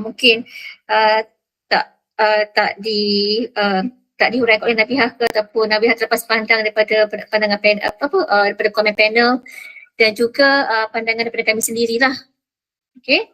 mungkin tak tak diuraikan oleh Nabihah ke ataupun Nabihah terlepas pandang daripada pandangan panel, daripada komen panel dan juga pandangan daripada kami sendirilah. Okey.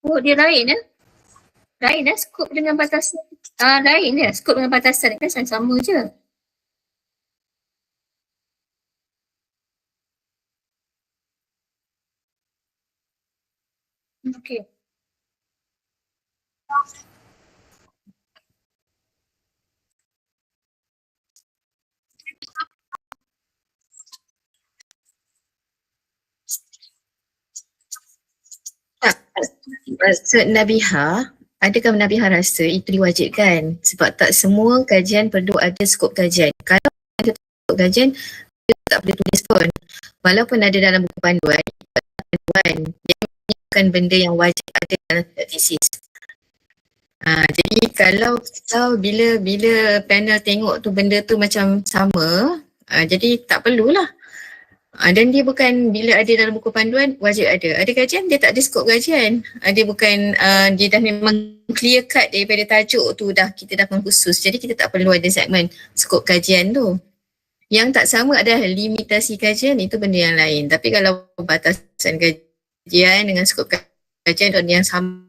Oh, dia lain ya? Lain ya skop dengan batasan. Lain ya skop dengan batasan kan sama je. Okey. Maksud Nabihah, adakah Nabihah rasa itu diwajibkan? Sebab tak semua kajian perlu ada skop kajian. Kalau ada skop kajian, tak boleh tulis pun. Walaupun ada dalam buku panduan, dia bukan benda yang wajib ada dalam tesis. Jadi kalau bila panel tengok tu benda tu macam sama, jadi tak perlulah. Dan dia bukan bila ada dalam buku panduan wajib ada. Ada kajian dia tak ada skop kajian. Dia bukan dia dah memang clear cut daripada tajuk tu dah kita dah khusus. Jadi kita tak perlu ada segmen skop kajian tu. Yang tak sama adalah limitasi kajian, itu benda yang lain. Tapi kalau batasan kajian dengan skop kajian yang sama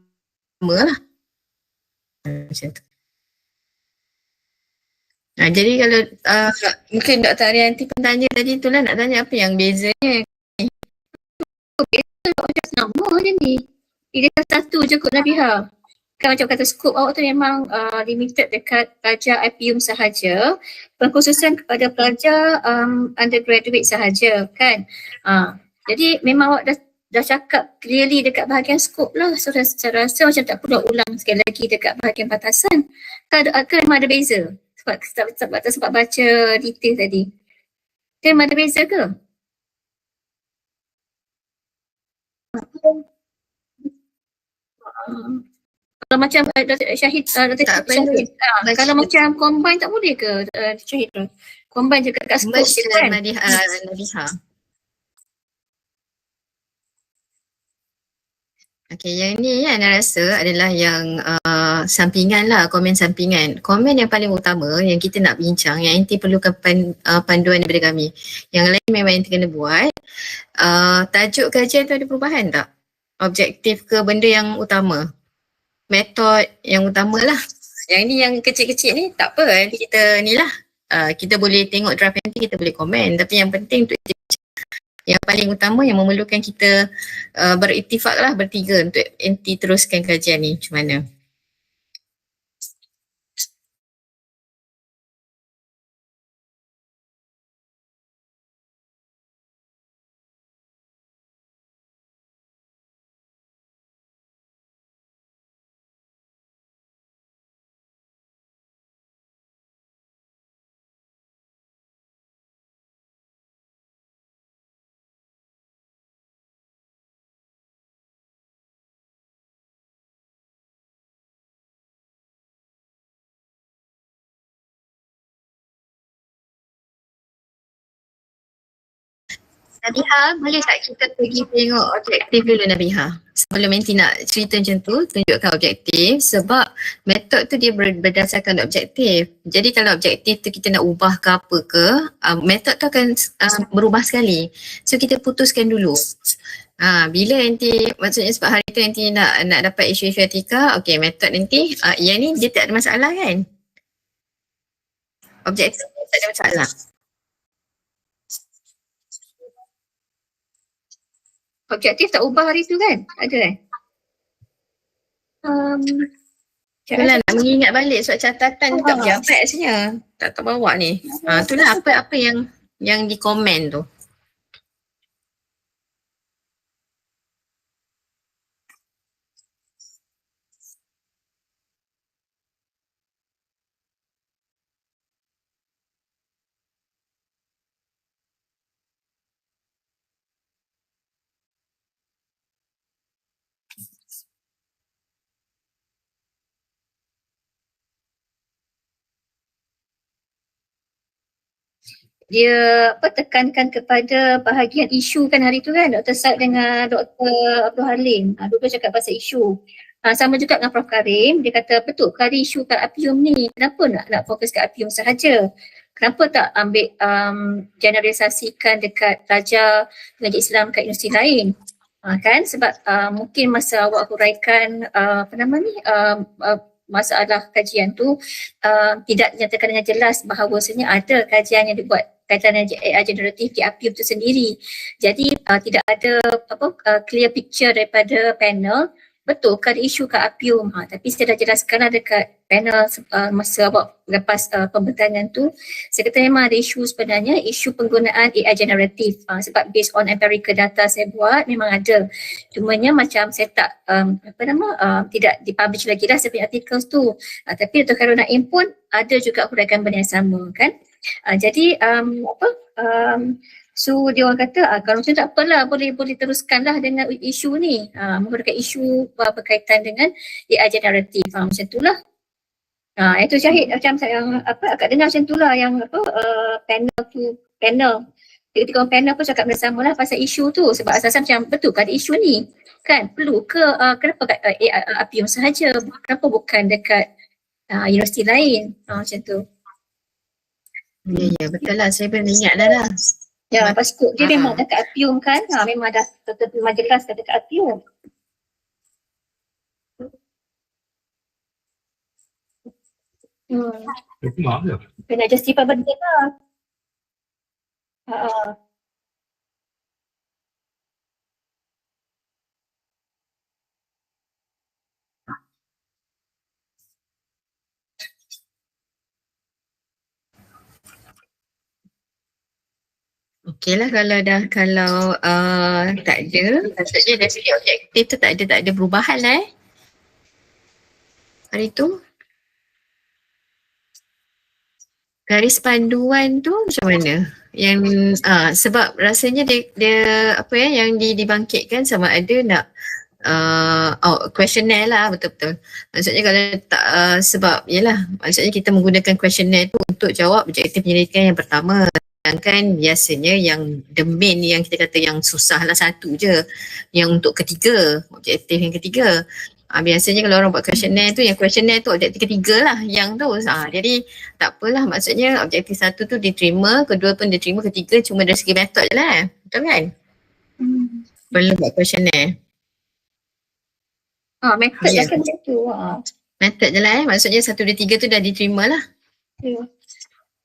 lah. Macam tu. Jadi kalau mungkin Dr. Arianti pun tanya tadi tu lah, nak tanya apa yang bezanya. Beza macam sama je ni. Dia satu je kot Nabihah. Kan macam kata skop awak tu memang limited dekat pelajar IPUM sahaja, pengkhususan kepada pelajar undergraduate sahaja kan. Jadi memang awak dah cakap clearly dekat bahagian skop lah. So saya rasa macam tak perlu ulang sekali lagi dekat bahagian batasan. Kan memang ada beza? Sebab baca detail tadi. Kan memang ada beza ke? Kalau macam Syahid, kalau macam combine tak boleh ke Syahid tu? Combine je kat skop je kan? Nabihah. Okay, yang ni yang Ana rasa adalah yang sampingan lah, komen sampingan. Komen yang paling utama yang kita nak bincang, yang inti perlukan panduan daripada kami. Yang lain memang yang kena buat. Tajuk kajian tu ada perubahan tak? Objektif ke benda yang utama? Metod yang utama lah. Yang ni yang kecil-kecil ni tak apa, nanti kita ni lah. Kita boleh tengok draft nanti, kita boleh komen. Tapi yang penting tu yang paling utama yang memerlukan kita beriktifak lah bertiga untuk NT teruskan kajian ni macam mana. Nabiha, boleh tak kita pergi tengok objektif dulu Nabiha? Sebelum nanti nak cerita macam tu, tunjukkan objektif sebab metod tu dia berdasarkan objektif. Jadi kalau objektif tu kita nak ubah ke apa ke, metod tu akan berubah sekali. So kita putuskan dulu. Bila nanti, maksudnya sebab hari tu nanti nak dapat isu-isu etika, okey metod nanti, yang ni dia tak ada masalah kan? Objektif tak ada masalah. Objektif tak ubah hari tu kan? Ada kan? Itulah nak mengingat balik sebab catatan dekat pejabat sebenarnya. Tak bawa ni. Itulah apa yang di komen tu. Dia tekankan kepada bahagian isu kan hari tu kan, Dr. Said dengan Dr. Abdul Halim. Dua-dua cakap pasal isu. Sama juga dengan Prof. Karim, dia kata betul kali isu kat Apium ni, kenapa nak fokus kat Apium sahaja? Kenapa tak ambil generalisasikan dekat pelajar pengajian Islam kat universiti lain? Kan sebab mungkin masa awak huraikan masalah kajian tu tidak dinyatakan dengan jelas bahawa sebenarnya ada kajian yang dibuat kaitan dengan AI generatif di Apium itu sendiri. Jadi tidak ada clear picture daripada panel betul kan isu kat Apium. Tapi saya dah jelaskanlah dekat panel masa awak lepas pembentangan tu. Saya kata memang ada isu sebenarnya, isu penggunaan AI generatif. Sebab based on empirical data saya buat memang ada. Cumanya macam saya tak tidak dipublish lagi lah saya punya articles tu. Tapi Dr. Khairul Naim pun ada juga huraikan benda yang sama kan. Jadi so dia orang kata kalau macam tak apalah boleh teruskanlah dengan isu ni menggunakan isu berkaitan dengan AI generatif macam itulah. Itu Syahid macam saya agak dengar macam itulah yang panel ketika panel pun cakap bersama lah pasal isu tu sebab asasan macam betul kan isu ni kan perlu ke kenapa kat Apium sahaja, kenapa bukan dekat universiti lain macam tu. Ya betul lah, saya pernah ingat dah lah. Ya lepas tu dia memang dekat Apium kan, memang dah memang jelas dekat Apium. Kena justify benda lah. Okey lah kalau tak ada, maksudnya dari segi objektif tu tak ada perubahan lah hari tu. Garis panduan tu macam mana? Yang sebab rasanya dia yang dibangkitkan sama ada nak questionnaire lah betul-betul. Maksudnya kalau tak sebab yalah maksudnya kita menggunakan questionnaire tu untuk jawab objektif penyelidikan yang pertama. Sedangkan biasanya yang the main yang kita kata yang susah lah satu je. Yang untuk ketiga, objektif yang ketiga. Biasanya kalau orang buat questionnaire tu, yang questionnaire tu objektif ketiga lah yang tu. Jadi tak apalah maksudnya objektif satu tu diterima, kedua pun diterima, ketiga cuma dari segi metod je lah. Betul kan? Perlu buat questionnaire. Metod je kan macam tu. Metod je lah maksudnya 1, 2, 3 tu dah diterima lah.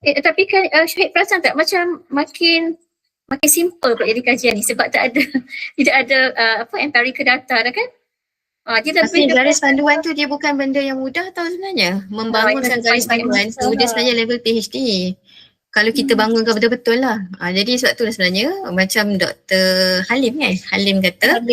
Tapi kan Syahid perasan tak macam makin makin simple pula jadi kajian ni sebab tak ada tidak ada empirical data dah kan. Dia tapi garis panduan tu dia bukan benda yang mudah tau sebenarnya. Membangunkan garis panduan tu dia sebenarnya level PhD. Kalau kita bangunkan betul-betul lah. Jadi sebab tu lah sebenarnya macam Dr. Halim kan. Halim kata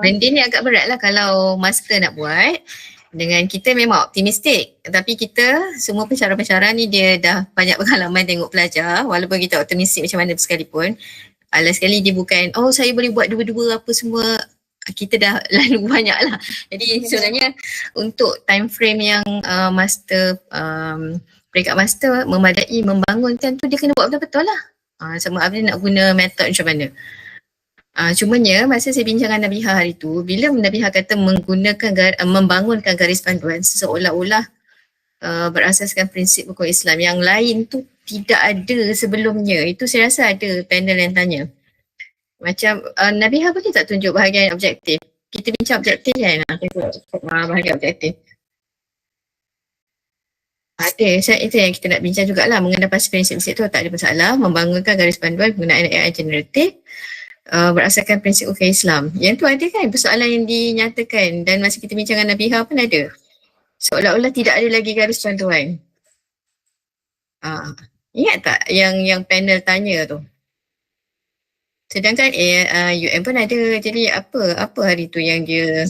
benda ni agak berat lah kalau master nak buat. Dengan kita memang optimistik. Tapi kita semua pensyarah-pensyarah ni dia dah banyak pengalaman tengok pelajar. Walaupun kita optimistik macam mana sekalipun. Last sekali dia bukan saya boleh buat dua-dua apa semua. Kita dah lalu banyak lah. Jadi sebenarnya untuk time frame yang master peringkat master memadai membangunkan tu dia kena buat betul-betul lah. Sama ada nak guna metod macam mana. Cumanya masa saya bincang dengan Nabihah hari tu, bila Nabihah kata membangunkan garis panduan seolah-olah berasaskan prinsip hukum Islam yang lain tu tidak ada sebelumnya. Itu saya rasa ada panel yang tanya. Macam Nabihah boleh tak tunjuk bahagian objektif? Kita bincang objektif kan? Bahagian objektif. Ada, itu yang kita nak bincang jugalah mengenai prinsip-prinsip tu tak ada masalah. Membangunkan garis panduan penggunaan AI generatif berasaskan prinsip hukum Islam. Yang tu ada kan persoalan yang dinyatakan dan masa kita bincang dengan Nabihah pun ada. Seolah-olah tidak ada lagi garis panduan. Ingat tak yang panel tanya tu? Sedangkan UM pun ada. Jadi apa hari tu yang dia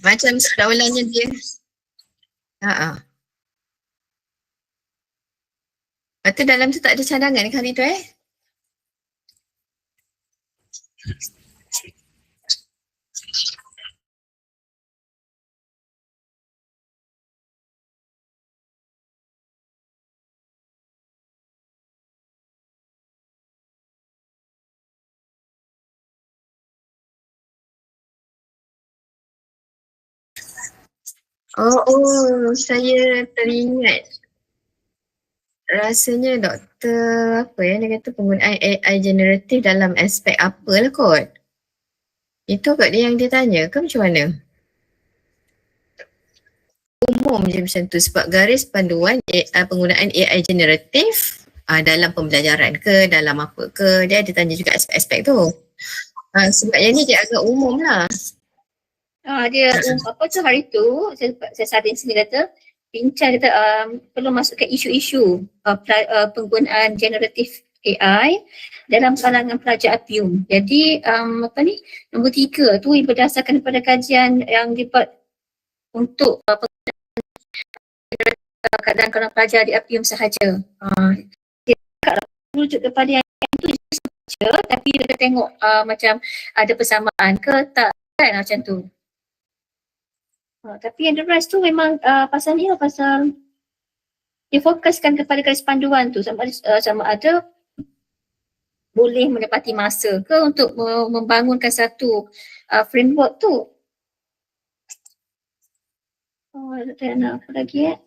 macam soalannya dia. Lepas tu dalam tu tak ada cadangan ke hari tu saya teringat. Rasanya doktor dia kata penggunaan AI generatif dalam aspek apalah kot. Itu kot dia yang dia tanya ke macam mana? Umum je macam tu sebab garis panduan penggunaan AI generatif dalam pembelajaran ke, dalam apa ke, dia ada tanya juga aspek-aspek tu. Sebab yang ni dia agak umum lah. Dia hari tu saya sadin sendiri kata bincang kata perlu masukkan isu-isu penggunaan generatif AI dalam kalangan pelajar APIUM. Jadi nombor 3 tu berdasarkan pada kajian yang dibuat untuk kadang-kadang pelajar di APIUM sahaja. Dia tak merujuk kepada yang tu sahaja tapi kita tengok macam ada persamaan ke tak kan macam tu. Tapi yang the rest tu memang pasal ni lah, pasal dia fokuskan kepada garis panduan tu sama ada boleh menepati masa ke untuk membangunkan satu framework tu. Tak nak apa lagi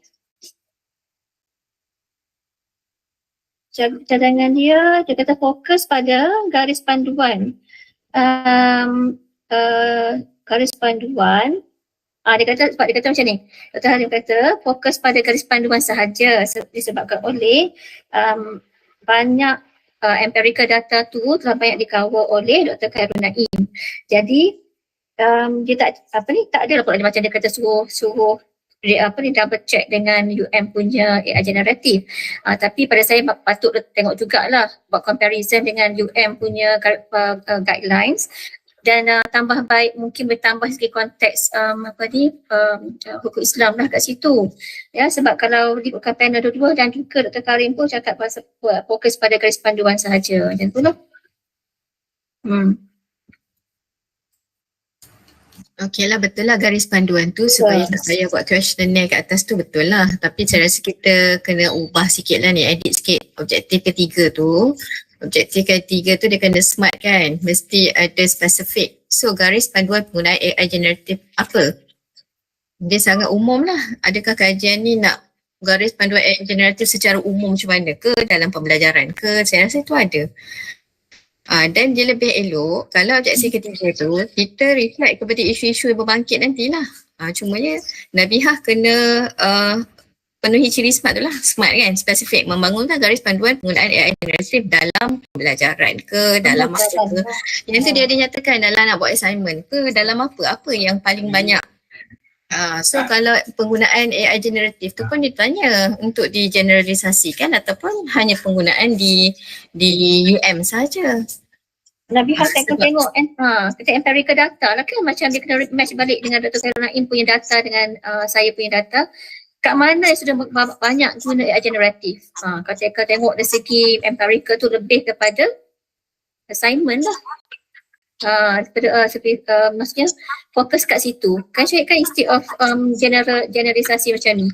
cadangan dia kata fokus pada garis panduan. Garis panduan dia kata macam ni. Dr. Halim kata fokus pada garis panduan sahaja disebabkan oleh banyak empirical data tu telah banyak dikawal oleh Dr. Khairul Naim. Jadi dia tak ada lah pula macam dia kata suruh double check dengan UM punya AI generatif. Tapi pada saya patut tengok jugalah buat comparison dengan UM punya guidelines. Dan tambah baik mungkin bertambah segi konteks hukum Islam lah kat situ. Ya, sebab kalau dibuatkan panel dua-dua dan juga Dr. Karim pun cakap pasal fokus pada garis panduan sahaja. Macam tu lah. Okey lah, betul lah garis panduan tu supaya tak payah buat questionnaire kat atas tu betul lah. Tapi saya rasa kita kena ubah sikit lah ni, edit sikit objektif ketiga tu. Objektif ketiga tu dia kena smart kan, mesti ada spesifik. So garis panduan penggunaan AI generatif apa? Dia sangat umum lah. Adakah kajian ni nak garis panduan AI generatif secara umum macam mana ke dalam pembelajaran ke? Saya rasa itu ada. Dan dia lebih elok kalau objektif ketiga tu kita reflect kepada isu-isu yang berbangkit nantilah. Cumanya Nabihah kena penuhi ciri SMART tu lah. SMART kan, spesifik, membangunkan garis panduan penggunaan AI generatif dalam pembelajaran ke, dalam apa ke. Yang tu dia ada nyatakan dalam nak buat assignment ke, dalam apa yang paling banyak. So kalau penggunaan AI generatif tu pun ditanya untuk digeneralisasikan ataupun hanya penggunaan di UM saja. Nabi Has tengok kita empirical data lah kan, macam dia kena match balik dengan Dr. Khairul Naim punya data dengan saya punya data. Kat mana yang sudah banyak guna AI generatif. Kalau kita tengok dari segi empirical tu lebih kepada assignment lah. Maksudnya fokus kat situ. Kan Syed kan instead of generalisasi macam ni.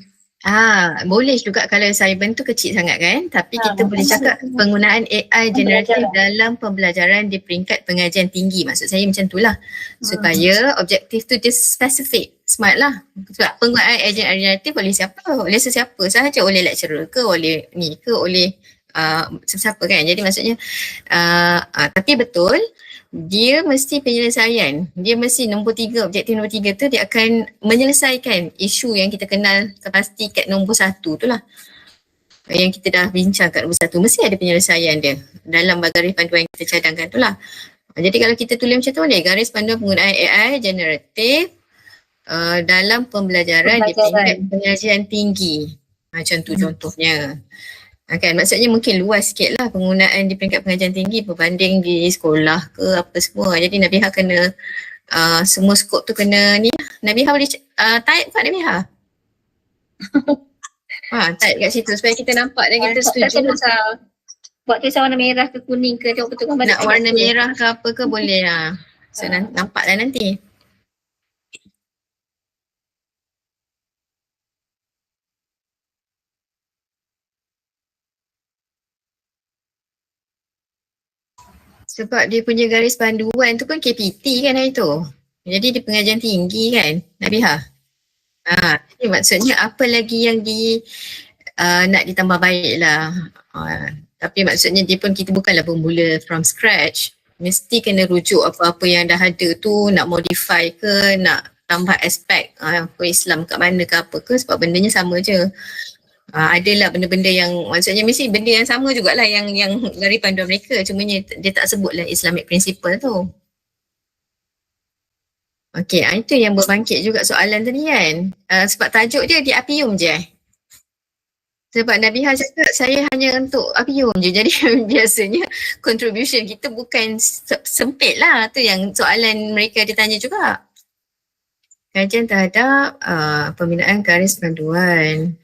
Boleh juga kalau assignment tu kecil sangat kan, tapi kita boleh cakap penggunaan AI generatif dalam pembelajaran di peringkat pengajian tinggi. Maksud saya macam tu lah, supaya objektif tu dia spesifik, SMART lah. Sebab penggunaan AI generatif oleh siapa? Oleh sesiapa sahaja, oleh lecturer ke, oleh ni ke, oleh siapa kan. Jadi maksudnya tapi betul, dia mesti penyelesaian. Dia mesti objektif nombor 3 tu dia akan menyelesaikan isu yang kita kenal pasti kat nombor 1 tu lah. Yang kita dah bincang kat nombor 1. Mesti ada penyelesaian dia dalam garis panduan yang kita cadangkan tu lah. Jadi kalau kita tulis macam tu boleh, garis panduan penggunaan AI generatif dalam pembelajaran di peringkat pengajian tinggi. Macam tu contohnya. Kan, maksudnya mungkin luas sikit lah penggunaan di peringkat pengajian tinggi berbanding di sekolah ke apa semua. Jadi Nabiha kena semua skop tu kena ni lah. Nabiha boleh type Pak Nabiha? Type kat situ supaya kita nampak dan kita setuju. Buat tulisan warna merah ke kuning ke, tengok betul gambar. Nak warna merah ke apa ke boleh lah. So nampak dah nanti. Sebab dia punya garis panduan tu pun KPT kan hari tu. Jadi di pengajian tinggi kan, Nabiha. Jadi maksudnya apa lagi yang nak ditambah baik lah. Tapi maksudnya dia pun kita bukanlah bermula from scratch. Mesti kena rujuk apa-apa yang dah ada tu, nak modify ke, nak tambah aspek Islam kat mana ke apa ke, sebab bendanya sama je. Adalah benda-benda yang maksudnya mesti benda yang sama jugalah yang garis panduan mereka, cuma dia tak sebutlah Islamic principle tu. Okey, itu yang berbangkit juga soalan tadi kan. Sebab tajuk dia di Apium je. Sebab Nabiha cakap saya hanya untuk Apium je. Jadi biasanya contribution kita bukan sempit lah. Tu yang soalan mereka ditanya juga. Kajian terhadap pembinaan garis panduan.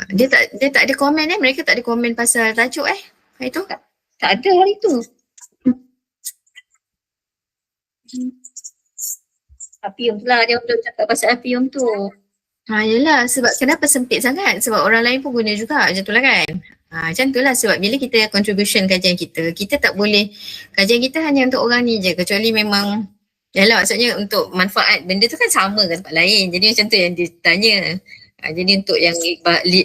Dia tak ada komen mereka tak ada komen pasal tajuk hari tu? Tak ada hari tu. Apium tu lah, dia untuk cakap pasal Apium tu. Yelah, sebab kenapa sempit sangat? Sebab orang lain pun guna juga macam tu lah kan. Macam tu lah, sebab bila kita contribution kajian kita tak boleh, kajian kita hanya untuk orang ni je, kecuali memang yalah maksudnya untuk manfaat benda tu kan sama ke tempat lain. Jadi macam tu yang ditanya. Jadi untuk yang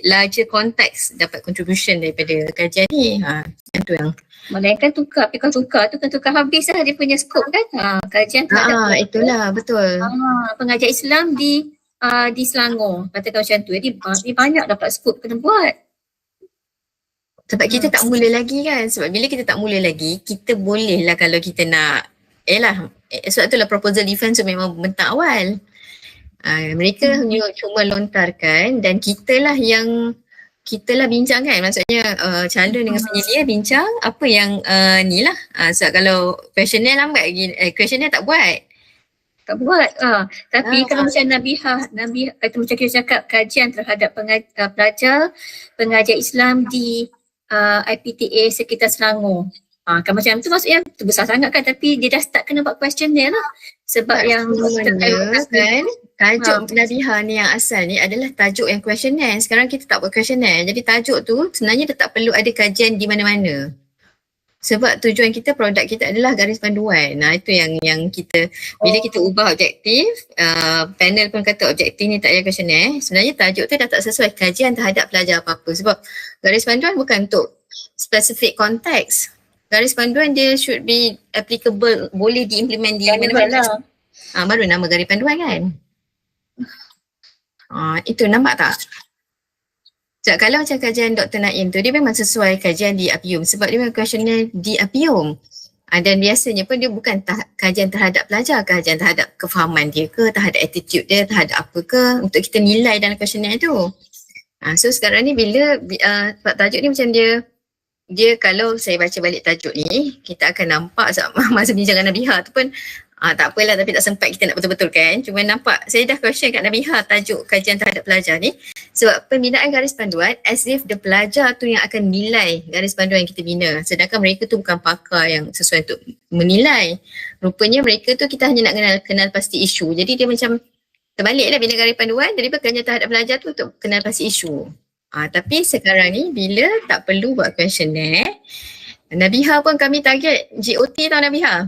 larger context dapat contribution daripada kajian ni. Macam tu yang melainkan tukar, tapi kalau tukar tu kan tukar habis lah dia punya skop kan. Kajian terhadap itulah betul. Pengajian Islam di Selangor, katakan macam tu. Jadi banyak dapat skop kena buat. Sebab kita tak mula lagi kan. Sebab bila kita tak mula lagi, kita boleh lah kalau kita nak sebab itulah proposal defense tu memang bentak awal. Mereka cuma lontarkan dan kita lah bincang kan, maksudnya calon dengan penyedia bincang apa yang ni lah. Sebab kalau questionnaire lambat lagi, questionnaire tak buat. Tapi kalau macam Nabiha kata macam kita cakap kajian terhadap pelajar pengajar Islam di IPTA sekitar Selangor. Kan macam tu maksudnya tu besar sangat kan, tapi dia dah start kena buat questionnaire lah. Sebab yang kan tajuk Nabiha ni yang asal ni adalah tajuk yang questionnaire. Sekarang kita tak buat questionnaire. Jadi tajuk tu sebenarnya dia tak perlu ada kajian di mana-mana. Sebab tujuan kita, produk kita adalah garis panduan. Itu yang kita, bila kita ubah objektif, panel pun kata objektif ni tak payah questionnaire. Sebenarnya tajuk tu dah tak sesuai kajian terhadap pelajar apa-apa. Sebab garis panduan bukan untuk specific konteks. Garis panduan dia should be applicable, boleh diimplement di mana-mana. Baru nama garis panduan kan. Itu nampak tak? Sebab kalau macam kajian Dr. Naim tu, dia memang sesuai kajian di Apium sebab dia memang questionnaire di Apium. Dan biasanya pun dia bukan kajian terhadap pelajar, kajian terhadap kefahaman dia ke, terhadap attitude dia, terhadap apa ke, untuk kita nilai dalam questionnaire tu. So sekarang ni bila sebab tajuk ni macam dia kalau saya baca balik tajuk ni, kita akan nampak masa bincang Nabiha tu pun tak apalah, tapi tak sempat kita nak betul-betulkan. Cuma nampak saya dah question kat Nabiha tajuk kajian terhadap pelajar ni sebab pembinaan garis panduan as if the pelajar tu yang akan nilai garis panduan yang kita bina, sedangkan mereka tu bukan pakar yang sesuai untuk menilai. Rupanya mereka tu kita hanya nak kenal pasti isu. Jadi dia macam terbaliklah bina garis panduan daripada kajian terhadap pelajar tu untuk kenal pasti isu. Tapi sekarang ni bila tak perlu buat questionnaire, Nabiha pun kami target GOT tau Nabiha.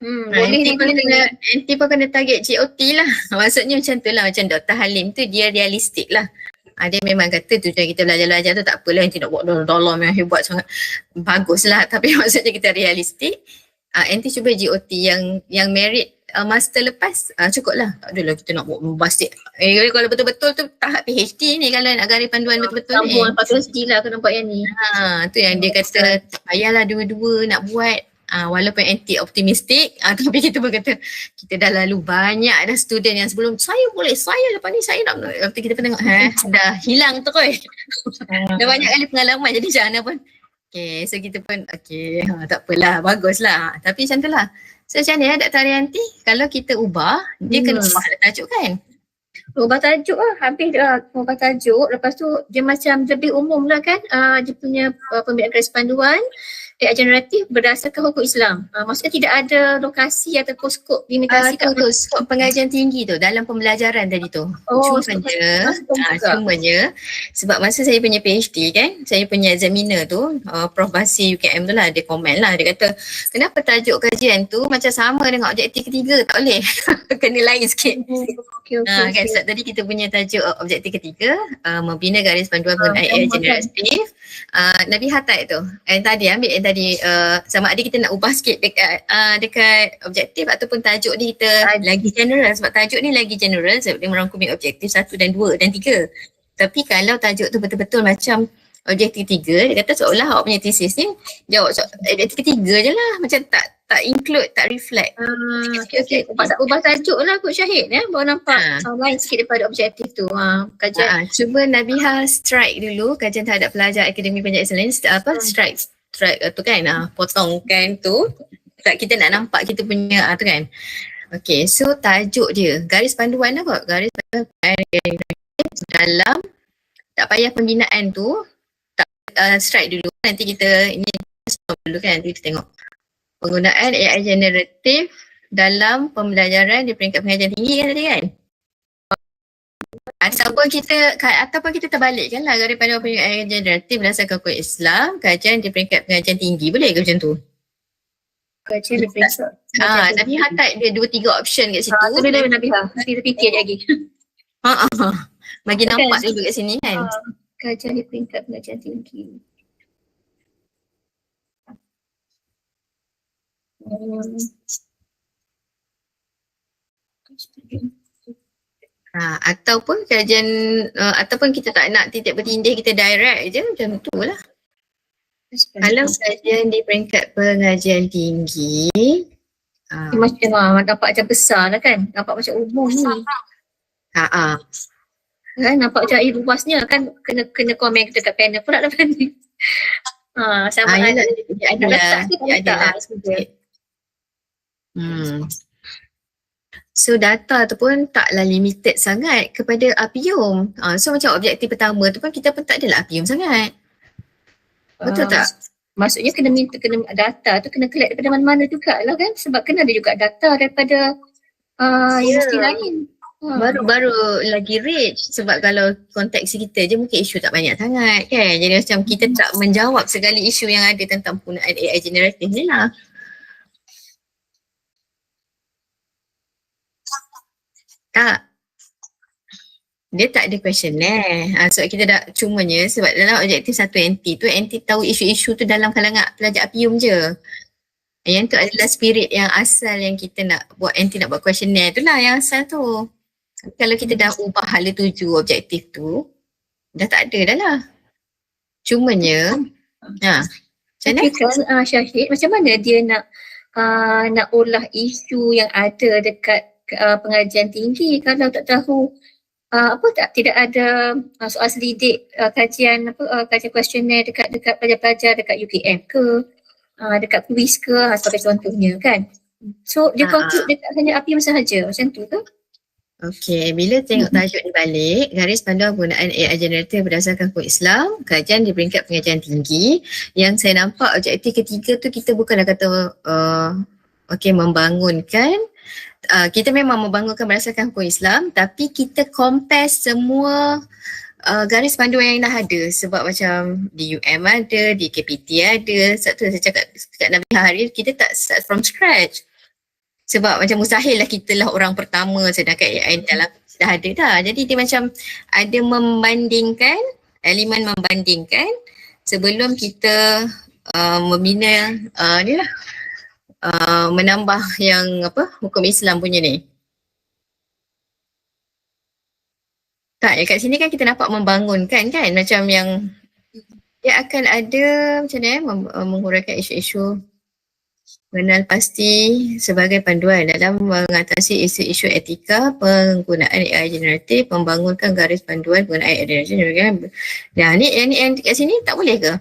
Nanti pun kena target GOT lah. Maksudnya macam tu lah, macam Dr. Halim tu dia realistik lah. Dia memang kata tujuan kita belajar-belajar tu tak apalah, nanti nak buat dalam yang hebat sangat. Bagus lah, tapi maksudnya kita realistik. Nanti cuba GOT yang merit master lepas cukup lah. Tak adalah kita nak buat membasik. Kalau betul-betul tu tahap PhD ni, kalau nak garis panduan betul-betul ni. Sambung lepas PhD lah kena buat yang ni. Tu yang dia kata tak payahlah dua-dua nak buat. Walaupun anti-optimistik, tapi kita pun kata kita dah lalu banyak dah student yang sebelum saya lepas ni saya nak. Lepas kita pun tengok dah hilang terus. Dah banyak kali pengalaman jadi macam mana pun. Okay, so kita pun tak apalah, baguslah. Tapi macam tu lah. So macam ni Dr. Arianti, kalau kita ubah, dia kena ubah tajuk kan? Ubah tajuk lah, habis ubah tajuk. Lepas tu dia macam lebih umum lah kan, dia punya pembinaan garis panduan AI generatif berdasarkan hukum Islam. Maksudnya tidak ada lokasi ataupun skop limitasi. Skop pengajian tinggi tu dalam pembelajaran tadi tu. Cumanya sebab masa saya punya PhD kan, saya punya examiner tu, Prof Basi UKM tu lah, dia komen lah, dia kata kenapa tajuk kajian tu macam sama dengan objektif ketiga, tak boleh. Kena lain sikit. Kan sebab tadi kita punya tajuk objektif ketiga, membina garis panduan pengenai AI generatif. Nabi Hatai tu tadi ambil yang tadi sama ada kita nak ubah sikit dekat objektif ataupun tajuk ni kita lagi general, sebab tajuk ni lagi general sebab dia merangkumi objektif 1 dan 2 dan 3. Tapi kalau tajuk tu betul-betul macam objektif 3, dia kata seolah awak punya thesis ni jawab objektif 3 je lah, macam tak include, tak reflect. Ubah tajuk lah kot Syahid baru nampak lain sikit daripada objektif tu. Kajian. Cuba Nabiha strike dulu kajian terhadap pelajar akademi penjaga Islam strike tu kan, potongkan tu. Tak, kita nak nampak kita punya tu kan. Okay, so tajuk dia garis panduan lah kot. Garis panduan dalam, tak payah pembinaan tu, tak strike dulu. Nanti kita ini stop dulu kan, nanti kita tengok penggunaan AI generatif dalam pembelajaran di peringkat pengajian tinggi kan tadi kan. Ataupun kita terbalikkan lah garis panduan AI generatif berdasarkan hukum Islam, kajian di peringkat pengajian tinggi, boleh ke macam tu? Kajian di peringkat Nabiha type dia 2-3 option kat situ. Tu dia Nabiha, nanti kita fikir lagi. Bagi nampak dulu kat sini kan. Kajian di peringkat pengajian tinggi. Ataupun kajian ataupun kita tak nak titik bertindih, kita direct je macam tu lah. Kalau kajian di peringkat pengajian tinggi macam nampak macam besar lah kan, nampak macam umum ni. Kan nampak macam luasnya kan, kena komen dekat panel pula lepas ni. Sama ada letak. So data tu pun taklah limited sangat kepada Apium. So macam objektif pertama tu pun kita pun tak adalah Apium sangat. Betul tak? Maksudnya kena data tu kena collect daripada mana-mana juga lah kan, sebab kena ada juga data daripada universiti lain. Baru lagi rich, sebab kalau konteks kita je mungkin isu tak banyak sangat kan. Jadi macam kita tak menjawab segala isu yang ada tentang penggunaan AI generatif ni lah. Tak. Dia tak ada questionnaire. Sebab kita dah cumanya sebab dalam objektif 1 NT tu, NT tahu isu-isu tu dalam kalangan pelajar Apium je. Yang tu adalah spirit yang asal yang kita nak buat, NT nak buat questionnaire tu lah yang asal tu. Kalau kita dah ubah hala tuju objektif tu, dah tak ada dah lah. Cumanya, macam mana? Tapi kan Syahid, macam mana dia nak olah isu yang ada dekat pengajian tinggi kalau tak tahu tidak ada soal selidik kajian kajian kuesioner dekat pelajar-pelajar dekat UKM ke dekat kuis ke sebagai contohnya kan. So dia conclude dekat hanya APM sahaja macam tu ke? Okey, bila tengok tajuk ni balik, garis panduan penggunaan AI generator berdasarkan hukum Islam, kajian di peringkat pengajian tinggi, yang saya nampak objektif ketiga tu kita bukanlah kata membangunkan, kita memang membangunkan berdasarkan hukum Islam, tapi kita compare semua garis panduan yang dah ada, sebab macam di UM ada, di KPT ada. Sebab tu saya cakap dekat Nabi hari kita tak start from scratch. Sebab macam mustahil lah kita lah orang pertama sedangkan AI dah ada dah. Jadi dia macam ada membandingkan, elemen membandingkan sebelum kita membina ni lah, menambah yang hukum Islam punya ni. Tak, kat sini kan kita nampak membangunkan kan, macam yang dia akan ada macam ni menghuraikan isu-isu mengenal pasti sebagai panduan dalam mengatasi isu-isu etika penggunaan AI generatif, membangunkan garis panduan penggunaan AI generatif. Nah, ni yang kat sini tak boleh ke?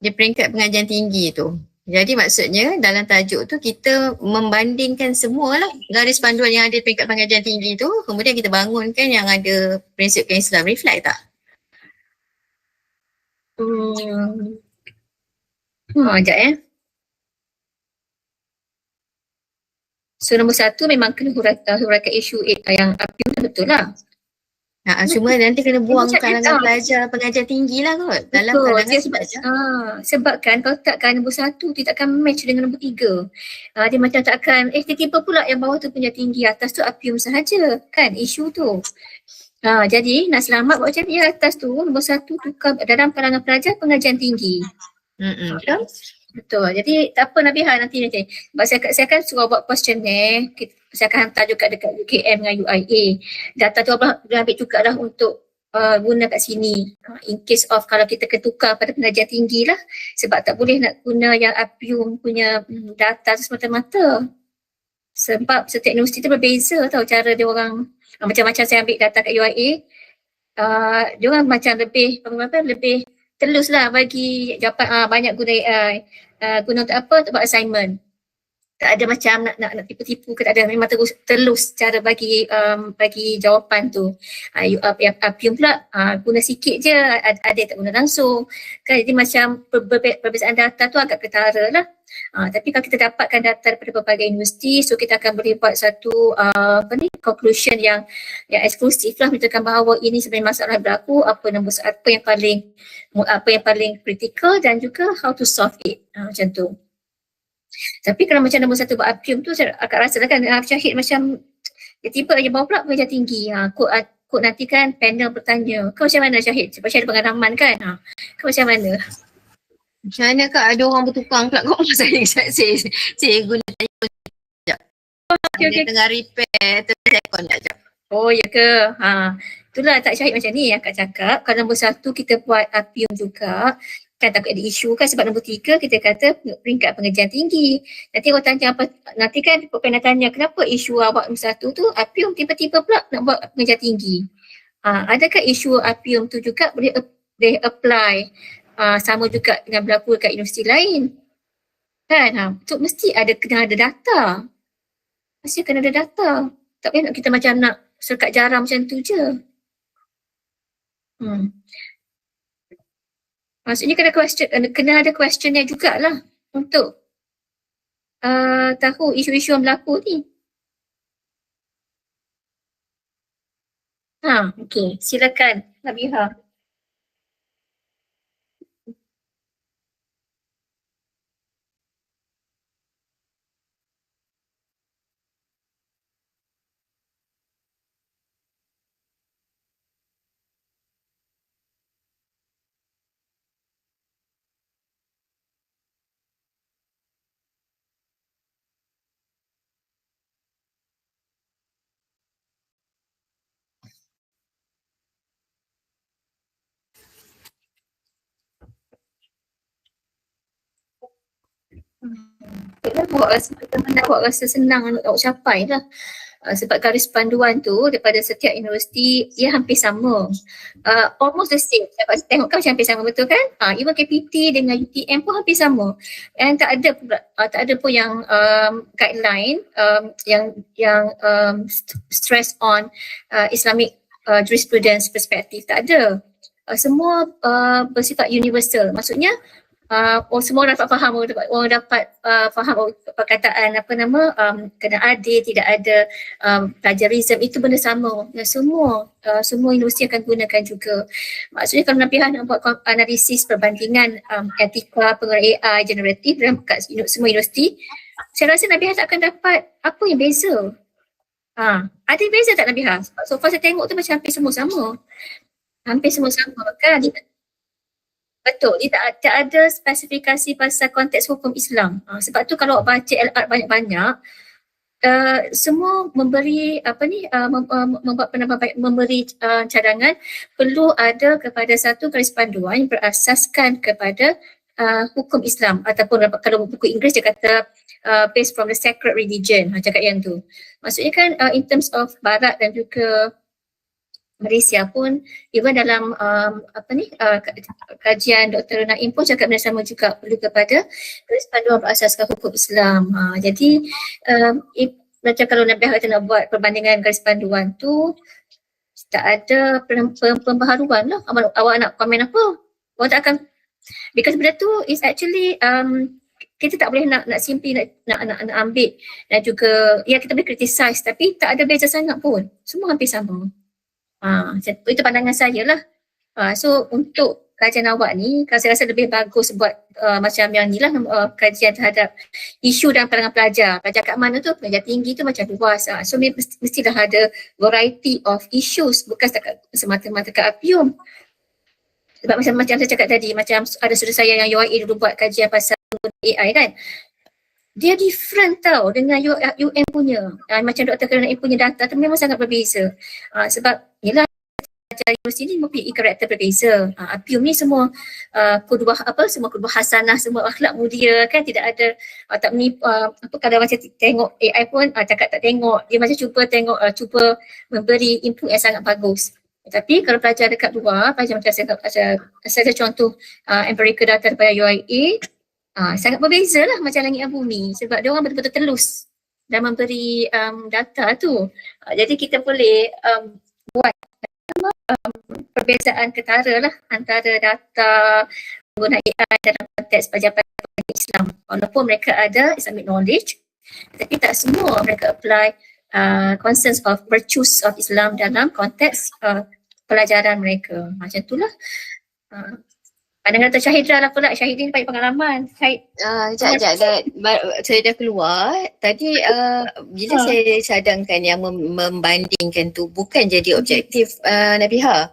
Di peringkat pengajian tinggi tu. Jadi maksudnya dalam tajuk tu kita membandingkan semualah garis panduan yang ada di peringkat pengajian tinggi tu, kemudian kita bangunkan yang ada prinsip Islam, reflect tak? Sekejap ya. So nombor satu memang kena huraikan isu yang APM tu betul lah. Cuma nanti kena buang kalangan pelajar pengajian tinggi lah kot. Dalam kalangan pelajar. Sebab kan kalau takkan nombor satu dia takkan match dengan nombor tiga. Dia macam takkan, tiba-tiba pula yang bawah tu pengajian tinggi, atas tu APM sahaja kan isu tu. Jadi nak selamat buat macam ni, atas tu nombor satu tukar dalam kalangan pelajar pengajian tinggi. Betul. Jadi tak apa Nabiha nanti. Sebab saya akan suruh buat questionnaire. Saya akan hantar juga dekat UKM dengan UIA. Data tu ambil juga lah untuk guna kat sini. In case of kalau kita ketukar pada pengajian tinggi lah. Sebab tak boleh nak guna yang APUM punya data tu semata-mata. Sebab setiap universiti tu berbeza tau cara dia orang. Macam-macam saya ambil data kat UIA. Dia orang macam lebih telus lah bagi jawapan banyak guna AI. Guna untuk apa? Untuk buat assignment. Tak ada macam nak tipu-tipu ke tak ada. Memang telus cara bagi jawapan tu. APUM pula guna sikit je, ada yang tak guna langsung. Kan jadi macam perbezaan data tu agak ketara lah. Tapi kalau kita dapatkan data daripada berbagai universiti, so kita akan boleh buat satu conclusion yang eksklusif lah, menunjukkan bahawa ini sebenarnya masalah berlaku, apa yang paling kritikal dan juga how to solve it. Macam tu. Tapi kalau macam nombor satu buat APUM tu, saya agak rasa lah kan Syahid macam tiba aja bawah pula pengajian tinggi. Kod nanti kan panel bertanya, kau macam mana Syahid? Sebab Syahid ada pengalaman kan? Kau macam mana? Macam mana kak ada orang bertukang pula kau saya guna telefon sekejap. Dia tengah repair telefon sekejap. Oh ya ke? Itulah tak Syahid macam ni akak cakap. Kalau nombor satu kita buat APUM juga, kan takut ada isu kan, sebab nombor tiga kita kata peringkat pengajian tinggi. Nanti orang tanya apa, nanti kan pernah tanya kenapa isu awak nombor satu tu APUM tiba-tiba pula nak buat pengajian tinggi. Adakah isu APUM tu juga boleh apply sama juga dengan berlaku dekat universiti lain? Kan? So mesti kena ada data. Mesti kena ada data. Tak boleh nak kita macam nak serkat jaram macam tu je. Maksudnya kena ada questionnya jugalah untuk tahu isu-isu yang berlaku ni. Okey. Silakan Nabiha. Kita nak buat rasa senang nak capai lah. Sebab garis panduan tu daripada setiap universiti dia hampir sama. Almost the same. Dapat tengok kan macam hampir sama, betul kan? Even KPT dengan UTM pun hampir sama. Dan tak ada pun yang guideline yang stress on Islamic jurisprudence perspektif. Tak ada. Semua bersifat universal. Maksudnya semua orang dapat faham, orang dapat faham perkataan kena adil, tidak ada plagiarism, itu benda sama. Dan semua universiti akan gunakan juga. Maksudnya kalau Nabiha nak buat analisis perbandingan etika penggunaan AI generatif dalam semua universiti, saya rasa Nabiha tak akan dapat apa yang beza. Ada yang beza tak Nabiha? So far saya tengok tu macam hampir semua sama. Hampir semua sama kan? Betul, dia tak ada spesifikasi pasal konteks hukum Islam. Sebab tu kalau baca LR banyak-banyak, semua memberi membuat penambah memberi cadangan perlu ada kepada satu garis panduan yang berasaskan kepada hukum Islam, ataupun kalau buku Inggeris dia kata based from the sacred religion, cakap yang tu. Maksudnya kan in terms of Barat dan juga Malaysia pun, even dalam kajian Dr. Naim pun cakap benda sama juga, perlu kepada garis panduan berasaskan hukum Islam. Jadi macam kalau Nabiha kata nak buat perbandingan garis panduan tu, tak ada pembaharuan lah. Awak nak komen apa? Awak tak akan, because benda tu is actually kita tak boleh nak simply nak ambil, dan juga ya kita boleh criticize, tapi tak ada beza sangat pun. Semua hampir sama. Itu pandangan saya lah. So untuk kajian awak ni, saya rasa lebih bagus buat macam yang ni lah, kajian terhadap isu dalam kalangan pelajar. Pelajar kat mana tu? Pelajar tinggi tu macam luas. So mestilah ada variety of issues, bukan semata-mata kat Apium. Sebab macam saya cakap tadi, macam ada saudara saya yang UIA dulu buat kajian pasal AI kan. Dia different tau dengan UM punya. Macam Dr. Naim punya data tu memang sangat berbeza. Sebab yelah, universiti ni mempunyai karakter berbeza. Apium ni semua semua kudwah hasanah, semua akhlak mulia kan, tidak ada tak menipu, kalau macam tengok AI pun cakap tak tengok, dia macam cuba memberi input yang sangat bagus. Tapi kalau pelajar dekat luar, pelajar macam saya contoh empirical data daripada UIA, sangat berbeza lah macam langit dan bumi, sebab dia orang betul-betul telus dan memberi data tu. Jadi kita boleh buat perbezaan ketara lah antara data pengguna AI dalam konteks pelajar-pelajar Islam. Walaupun mereka ada Islamic knowledge, tapi tak semua mereka apply concerns of virtues of Islam dalam konteks pelajaran mereka. Macam itulah. Pandangan Dr. Syahidra lah pula. Syahidin banyak pengalaman. Sekejap. Saya dah keluar. Tadi bila saya cadangkan yang membandingkan tu bukan jadi objektif Nabiha.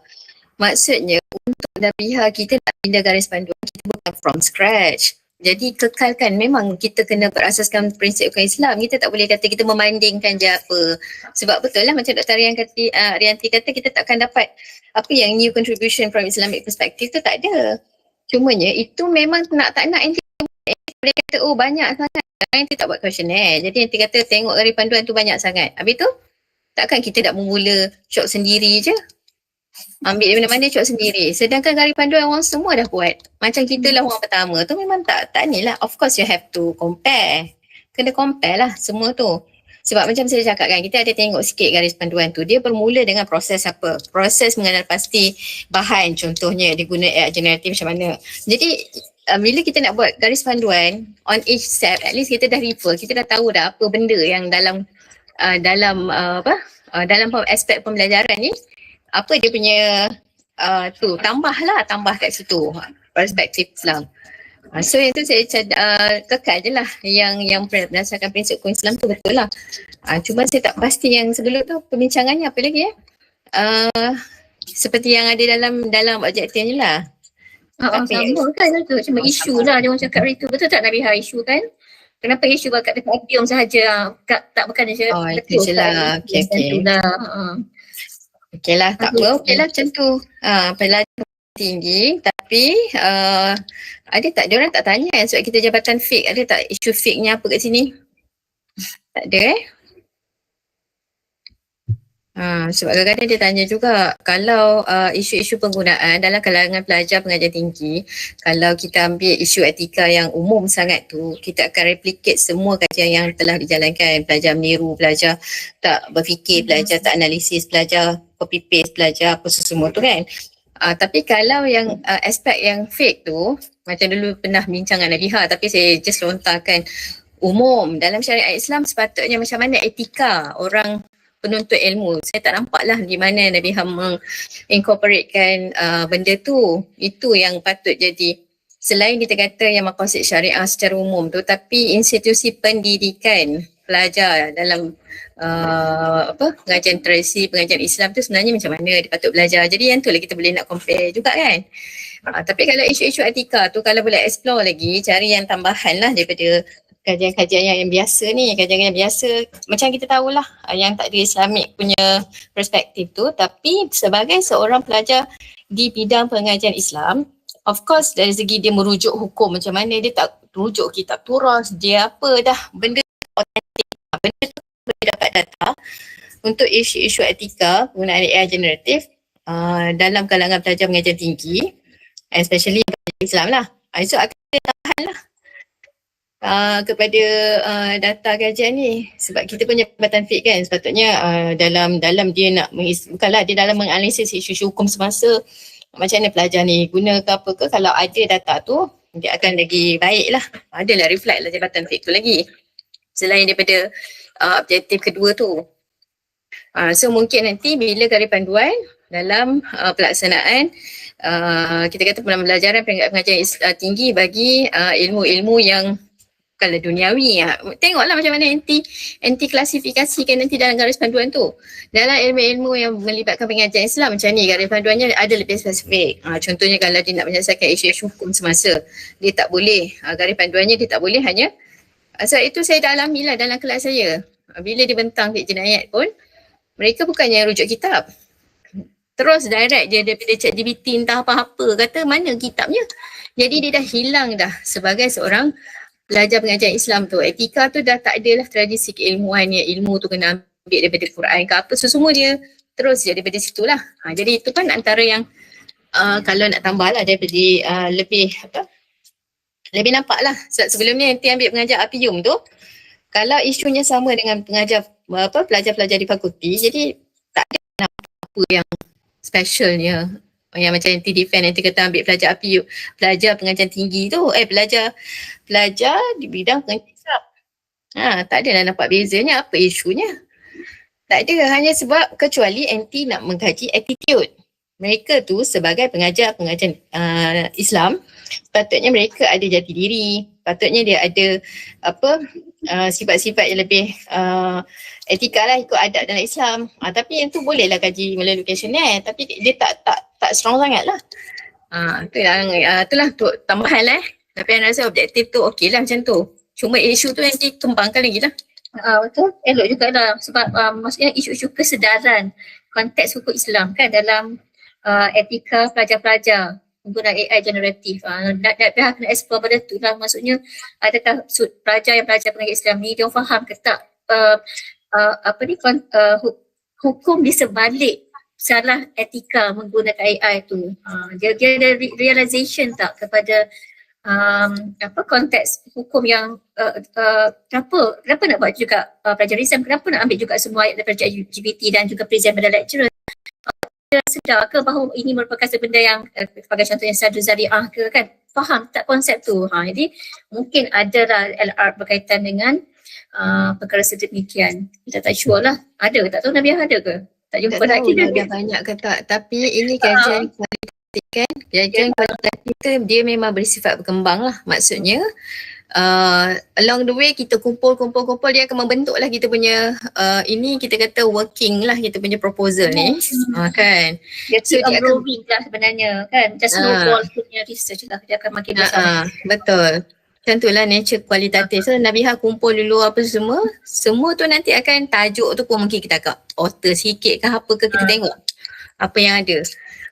Maksudnya untuk Nabiha kita nak pindah garis panduan, kita bukan from scratch. Jadi kekalkan, memang kita kena berasaskan prinsip hukum Islam. Kita tak boleh kata kita membandingkan je apa. Sebab betul lah macam Dr. Rianti kata, kita takkan dapat apa yang new contribution from Islamic perspective tu, tak ada. Cumanya itu memang tak nak nanti boleh kata banyak sangat. Nanti tak buat questionnaire. Jadi nanti kata tengok garis panduan tu banyak sangat. Habis tu takkan kita nak memula cok sendiri je. Ambil dari mana-mana cok sendiri. Sedangkan garis panduan orang semua dah buat. Macam kita lah orang pertama tu memang tak ni lah. Of course you have to compare. Kena compare lah semua tu. Sebab macam saya cakap kan, kita ada tengok sikit garis panduan tu. Dia bermula dengan proses apa? Proses mengenal pasti bahan, contohnya dia guna AI generatif macam mana. Jadi bila kita nak buat garis panduan on each step, at least kita dah refer, kita dah tahu dah apa benda yang dalam aspek pembelajaran ni, apa dia punya tambah kat situ perspektif Islam. So yang tu saya kekal je lah yang berdasarkan prinsip hukum Islam tu, betul lah. Cuma saya tak pasti yang sebelum tu perbincangannya apa lagi seperti yang ada dalam objektifnya lah. Sama kan tu, cuma isu lah dia orang cakap itu. Betul tak Nabiha, isu kan? Kenapa isu kat dekat Apium sahaja? Bukan je itu je lah. Okay lah, tak apa. Okay lah macam tu. Pelajar tinggi tapi ada tak, dia orang tak tanya sebab kita jabatan fake, ada tak isu fake-nya apa kat sini? Tak ada sebab kadang-kadang dia tanya juga kalau isu-isu penggunaan dalam kalangan pelajar pengajian tinggi, kalau kita ambil isu etika yang umum sangat tu, kita akan replicate semua kajian yang telah dijalankan. Pelajar meniru, pelajar tak berfikir, pelajar tak analisis, pelajar copy paste, pelajar apa semua tu kan. Tapi kalau yang aspek yang fake tu, macam dulu pernah bincang dengan Nabiha tapi saya just lontarkan umum dalam syariat Islam, sepatutnya macam mana etika orang penuntut ilmu. Saya tak nampak lah di mana Nabiha mengincorporatekan benda tu. Itu yang patut jadi, selain kita kata yang maqasid syariah secara umum tu, tapi institusi pendidikan pelajar dalam pengajian tradisi, pengajian Islam tu sebenarnya macam mana dia patut belajar. Jadi yang tu lah kita boleh nak compare juga kan. Tapi kalau isu-isu etika tu, kalau boleh explore lagi, cari yang tambahan lah daripada kajian-kajian yang biasa ni, kajian yang biasa macam kita tahulah yang tak ada Islamik punya perspektif tu, tapi sebagai seorang pelajar di bidang pengajian Islam, of course dari segi dia merujuk hukum macam mana, dia tak rujuk kitab turas, dia apa dah, benda otentik, benda tu boleh dapat data untuk isu-isu etika penggunaan AI generatif dalam kalangan pelajar pengajian tinggi, especially Islam lah. So akan ada tambahan lah kepada data kajian ni, sebab kita punya jabatan fake kan, sepatutnya dalam dia nak bukanlah dia dalam menganalisis isu-isu hukum semasa, macam mana pelajar ni guna ke apa ke, kalau ada data tu dia akan lagi baik lah, adalah reflect lah jabatan fake tu lagi selain daripada objektif kedua tu. So mungkin nanti bila garis panduan dalam pelaksanaan kita kata pembelajaran peringkat pengajian tinggi bagi ilmu-ilmu yang kalau duniawi, tengoklah macam mana anti klasifikasikan nanti dalam garis panduan tu. Dalam ilmu-ilmu yang melibatkan pengajian Islam macam ni, garis panduannya ada lebih spesifik. Contohnya kalau dia nak menyelesaikan isu-isu hukum semasa, dia tak boleh, garis panduannya dia tak boleh hanya, sebab itu saya dah alami lah dalam kelas saya. Bila dia bentang fik jenayat pun, mereka bukannya rujuk kitab. Terus direct dia daripada ChatGPT entah apa-apa, kata mana kitabnya. Jadi dia dah hilang dah sebagai seorang pelajar pengajian Islam tu. Etika tu dah tak ada lah tradisi keilmuan yang ilmu tu kena ambil daripada Quran ke apa. So semua dia terus je daripada situ lah. Jadi itu kan antara yang kalau nak tambah lah daripada lebih nampak lah. Sebelum ni nanti ambil pengajar Apium tu, kalau isunya sama dengan pengajar pelajar-pelajar di fakulti, jadi tak ada apa yang specialnya. Yang macam nanti defend, nanti kata ambil pelajar api, pelajar pengajian tinggi tu, pelajar di bidang pengajian Islam. Tak adalah nampak bezanya, apa isunya. Tak ada, hanya sebab kecuali anti nak mengkaji attitude. Mereka tu sebagai pengajar pengajian Islam, patutnya mereka ada jati diri, patutnya dia ada sifat-sifat yang lebih etika lah, ikut adab dalam Islam. Tapi yang tu bolehlah kaji melalui questionnaire, tapi dia tak strong sangat lah. Itulah untuk tambahan lah. Tapi saya rasa objektif tu okey lah macam tu. Cuma isu tu nanti kembangkan lagi lah. Betul, elok juga lah sebab maksudnya isu-isu kesedaran konteks hukum Islam kan dalam etika pelajar-pelajar menggunakan AI generatif. Pihak kena explore pada tu lah, maksudnya adakah pelajar yang belajar pengajian Islam ni dia faham ke tak hukum di sebalik salah etika menggunakan AI tu. Dia ada realization tak kepada konteks hukum yang kenapa nak buat juga plagiarism, kenapa nak ambil juga semua ayat daripada GPT dan juga present pada lecturer. Sedar ke bahawa ini merupakan benda yang sebagai contohnya Sadru Zariah ke kan, faham tak konsep tu. Jadi mungkin adalah LR berkaitan dengan perkara sedemikian. Kita tak sure lah, ada ke tak tahu Nabiah ada ke? Tak jumpa tak tahu lagi dah banyak ke tak, tapi ini kajian kualitatif kan, kajian kualitatif tu dia memang bersifat berkembang lah, maksudnya along the way kita kumpul dia akan membentuk lah kita punya ini kita kata working lah kita punya proposal ni kan. Dia growing lah sebenarnya kan, just snowball punya research lah, dia akan makin besar. Betul. Macam tu lah nature kualitatif. So Nabiha kumpul dulu apa semua tu nanti akan tajuk tu pun mungkin kita akan alter sikit ke apa ke, kita tengok apa yang ada.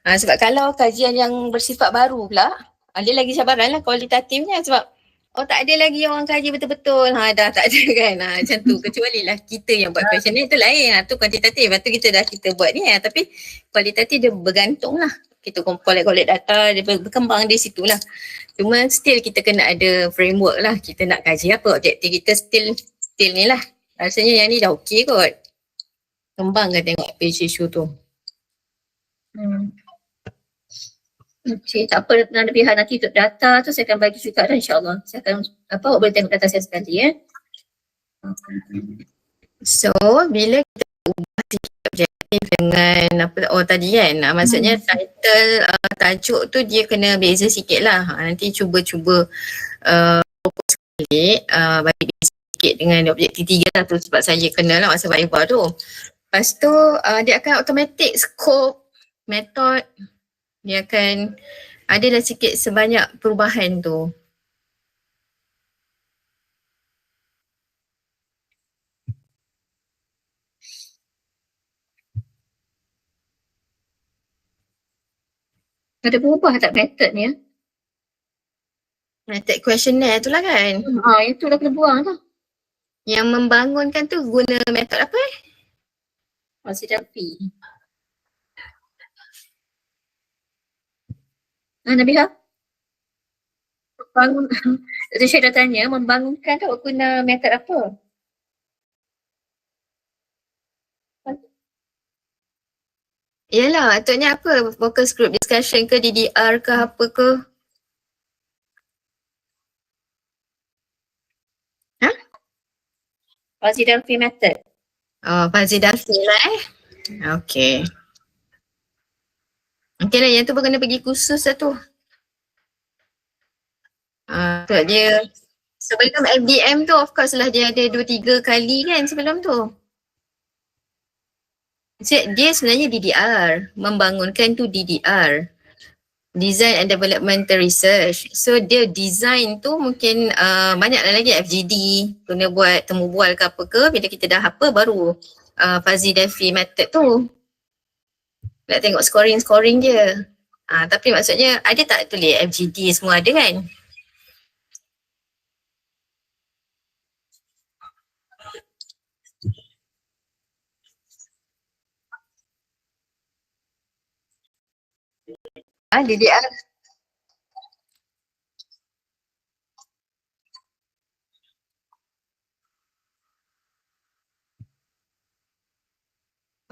Sebab kalau kajian yang bersifat baru pula, dia lagi cabaran lah kualitatifnya sebab tak ada lagi orang kaji betul-betul. Dah tak ada kan. Macam tu. Kecuali lah kita yang buat questionnaire tu lain. Tu kuantitatif. Lepas tu kita buat ni. Tapi kualitatif dia bergantung lah. Kita collect data, dia berkembang di situ lah. Cuma still kita kena ada framework lah. Kita nak kaji apa. Objektif kita still ni lah. Rasanya yang ni dah okey kot. Kembangkan tengok page issue tu. Okey, tak apa Nabiha, nanti untuk data tu saya akan bagi juga dah insyaAllah. Saya akan, awak boleh tengok data saya sekali So, bila kita ubah sikit objektif dengan tadi kan, maksudnya title, tajuk tu dia kena beza sikit lah. Nanti cuba fokus sekali, bagi beza sikit dengan objektif 3 lah tu sebab saya kena lah masa Viva tu. Lepas tu, dia akan automatic scope, method, dia akan adalah sikit sebanyak perubahan tu. Ada berubah tak method ni? Method questionnaire tu lah kan. Itu dah kena buang tu. Yang membangunkan tu guna method apa Delphi. Nabiha? Bangun. Saya dah tanya, membangunkan tu guna method apa? Yalah, maksudnya apa? Focus group discussion ke, DDR ke, apa ke? Delphi method. Delphi lah Okay. Okay lah, yang tu pun kena pergi kursus lah tu. Sebab dia sebelum FDM tu of course lah dia ada 2-3 kali kan sebelum tu. Dia sebenarnya DDR, membangunkan tu DDR. Design and Developmental Research. So dia design tu mungkin banyaklah lagi FGD, kena buat temu bual ke apa ke, bila kita dah apa baru Fuzzy Delphi method tu. Nak tengok scoring dia. Tapi maksudnya ada tak tulis FGD semua ada kan? DDR.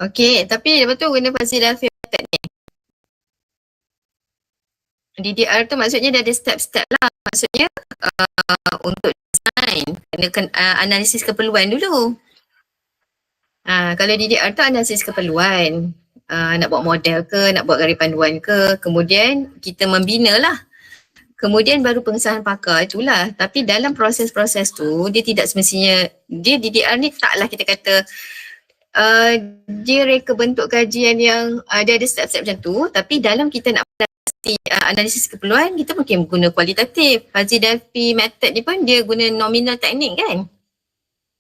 Okay, tapi lepas tu guna Fuzzy Delphi method ni. DDR tu maksudnya dia ada step-step lah. Maksudnya untuk design, kena analisis keperluan dulu. Kalau DDR tu analisis keperluan. Nak buat model ke, nak buat garis panduan ke, kemudian kita membina lah. Kemudian baru pengesahan pakar itulah. Tapi dalam proses-proses tu, dia tidak semestinya, dia DDR ni taklah kita kata dia reka bentuk kajian yang dia ada step-step macam tu, tapi dalam kita nak analisis keperluan, kita mungkin guna kualitatif. Fuzzy Delphi method ni pun dia guna nominal teknik kan,